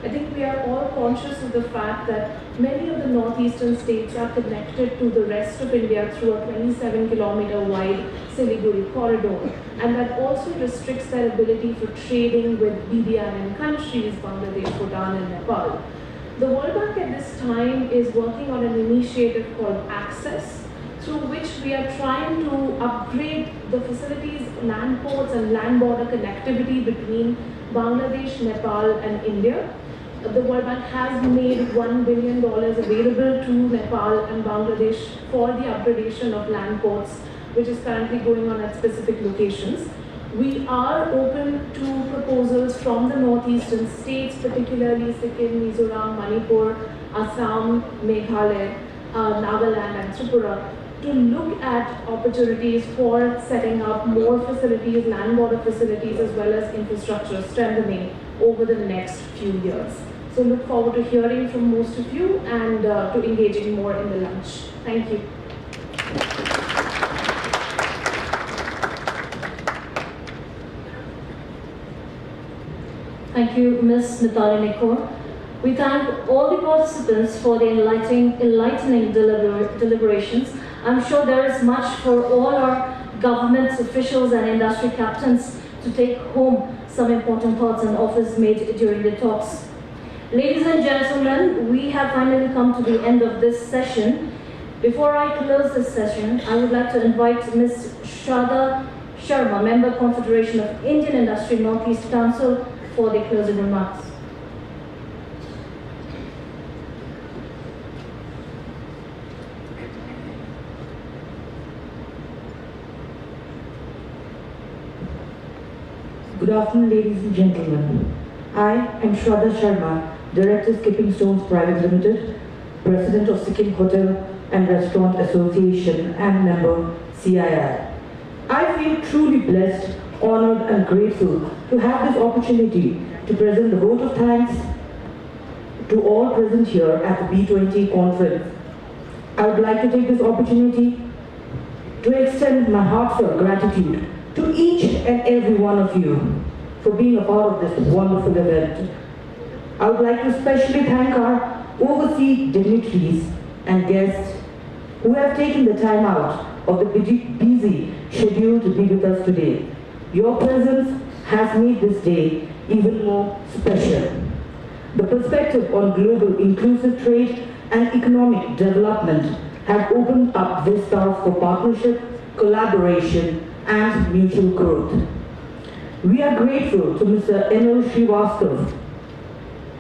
I think we are all conscious of the fact that many of the northeastern states are connected to the rest of India through a 27-kilometer wide Siliguri corridor, and that also restricts their ability for trading with BBRN countries, Bangladesh, Bhutan, and Nepal. The World Bank at this time is working on an initiative called Access, through which we are trying to upgrade the facilities, land ports, and land border connectivity between Bangladesh, Nepal, and India. The World Bank has made $1 billion available to Nepal and Bangladesh for the upgradation of land ports, which is currently going on at specific locations. We are open to proposals from the northeastern states, particularly Sikkim, Mizoram, Manipur, Assam, Meghalaya, Nagaland, and Tripura, to look at opportunities for setting up more facilities, land border facilities, as well as infrastructure strengthening over the next few years. So look forward to hearing from most of you and to engaging more in the lunch. Thank you. Thank you, Ms. Mitali Nikor. We thank all the participants for the enlightening deliberations. I'm sure there is much for all our government officials and industry captains to take home some important thoughts and offers made during the talks. Ladies and gentlemen, we have finally come to the end of this session. Before I close this session, I would like to invite Ms. Shraddha Sharma, Member Confederation of Indian Industry Northeast Council, for the closing remarks. Good afternoon, ladies and gentlemen. I am Shraddha Sharma, Director Skipping Stones Private Limited, President of Sikkim Hotel and Restaurant Association and member CII. I feel truly blessed, honored and grateful to have this opportunity to present the vote of thanks to all present here at the B20 conference. I would like to take this opportunity to extend my heartfelt gratitude to each and every one of you for being a part of this wonderful event. I would like to especially thank our overseas dignitaries and guests who have taken the time out of the busy schedule to be with us today. Your presence has made this day even more special. The perspective on global inclusive trade and economic development have opened up vistas for partnership, collaboration, and mutual growth. We are grateful to Mr. N.L. Srivastav,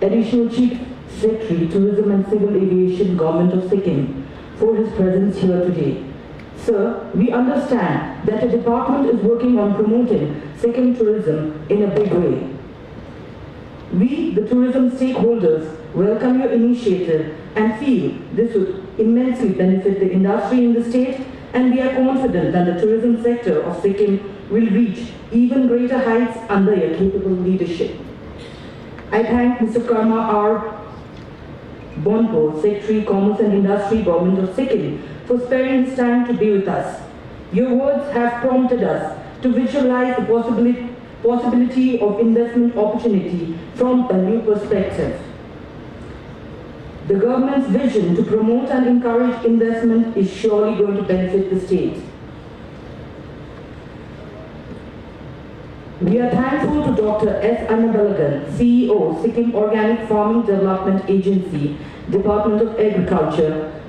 Additional Chief Secretary, Tourism and Civil Aviation, Government of Sikkim, for his presence here today. Sir, we understand that the department is working on promoting Sikkim tourism in a big way. We, the tourism stakeholders, welcome your initiative and feel this would immensely benefit the industry in the state, and we are confident that the tourism sector of Sikkim will reach even greater heights under your capable leadership. I thank Mr. Karma R. Bonpo, Secretary, Commerce and Industry, Government of Sikkim, for sparing his time to be with us. Your words have prompted us to visualize the possibility of investment opportunity from a new perspective. The government's vision to promote and encourage investment is surely going to benefit the state. We are thankful to Dr. S. Annabalagan, CEO, Sikkim Organic Farming Development Agency, Department of Agriculture,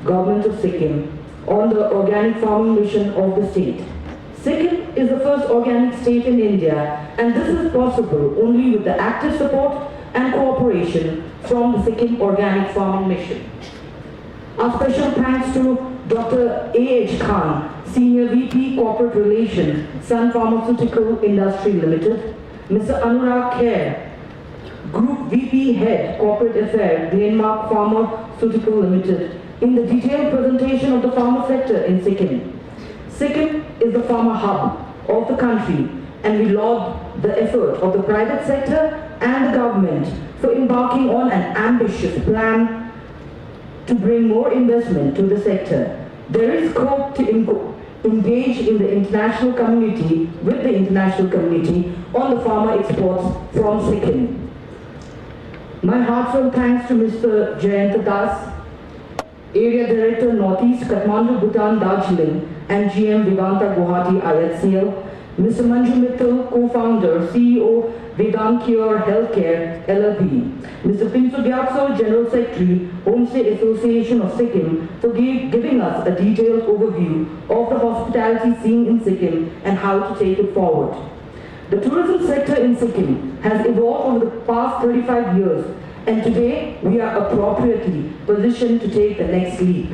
Government of Sikkim, on the organic farming mission of the state. Sikkim is the first organic state in India, and this is possible only with the active support and cooperation from the Sikkim Organic Farming Mission. Our special thanks to Dr. A.H. Khan, Senior VP Corporate Relations, Sun Pharmaceutical Industry Limited, Mr. Anurag Kher, Group VP Head Corporate Affairs, Glenmark Pharmaceutical Limited, in the detailed presentation of the pharma sector in Sikkim. Sikkim is the pharma hub of the country, and we laud the effort of the private sector and the government for embarking on an ambitious plan to bring more investment to the sector. There is scope to engage in the international community, with the international community, on the pharma exports from Sikkim. My heartfelt thanks to Mr. Jayanta Das, Area Director Northeast, Kathmandu, Bhutan, Darjeeling, and GM Vivanta Guwahati IHCL, Mr. Manju Mittal, Co-founder, CEO, Vedant Cure Healthcare LLP, Mr. Pinsu Gyatso, General Secretary, Homestay Association of Sikkim, for giving us a detailed overview of the hospitality scene in Sikkim and how to take it forward. The tourism sector in Sikkim has evolved over the past 35 years, and today we are appropriately positioned to take the next leap.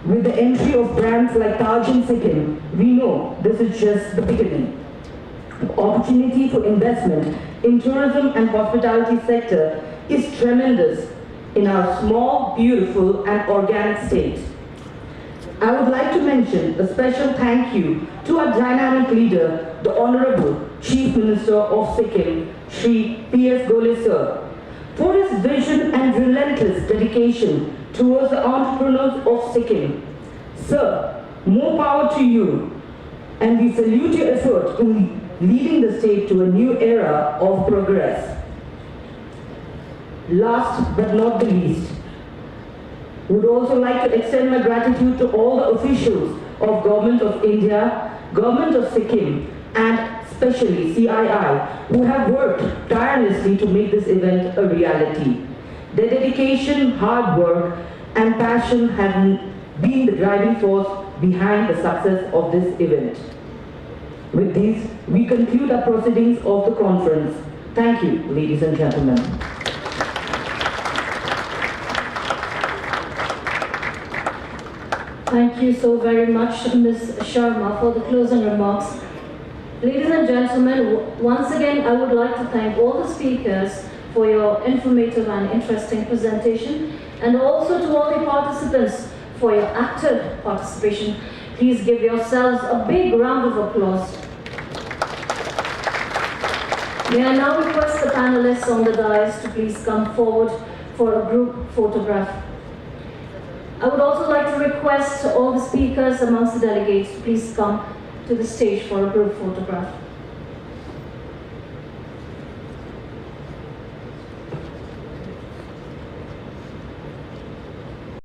With the entry of brands like Taj in Sikkim, we know this is just the beginning. The opportunity for investment in tourism and hospitality sector is tremendous in our small, beautiful and organic state. I would like to mention a special thank you to our dynamic leader, the Honorable Chief Minister of Sikkim, Shri P.S. Gole Sir, for his vision and relentless dedication towards the entrepreneurs of Sikkim. Sir, more power to you, and we salute your effort in leading the state to a new era of progress. Last but not the least, would also like to extend my gratitude to all the officials of Government of India, Government of Sikkim, and especially CII, who have worked tirelessly to make this event a reality. Their dedication, hard work, and passion have been the driving force behind the success of this event. With these, we conclude our proceedings of the conference. Thank you, ladies and gentlemen. Thank you so very much, Ms. Sharma, for the closing remarks. Ladies and gentlemen, once again, I would like to thank all the speakers for your informative and interesting presentation, and also to all the participants for your active participation. Please give yourselves a big round of applause. May I now request the panelists on the dais to please come forward for a group photograph. I would also like to request all the speakers amongst the delegates to please come to the stage for a group photograph.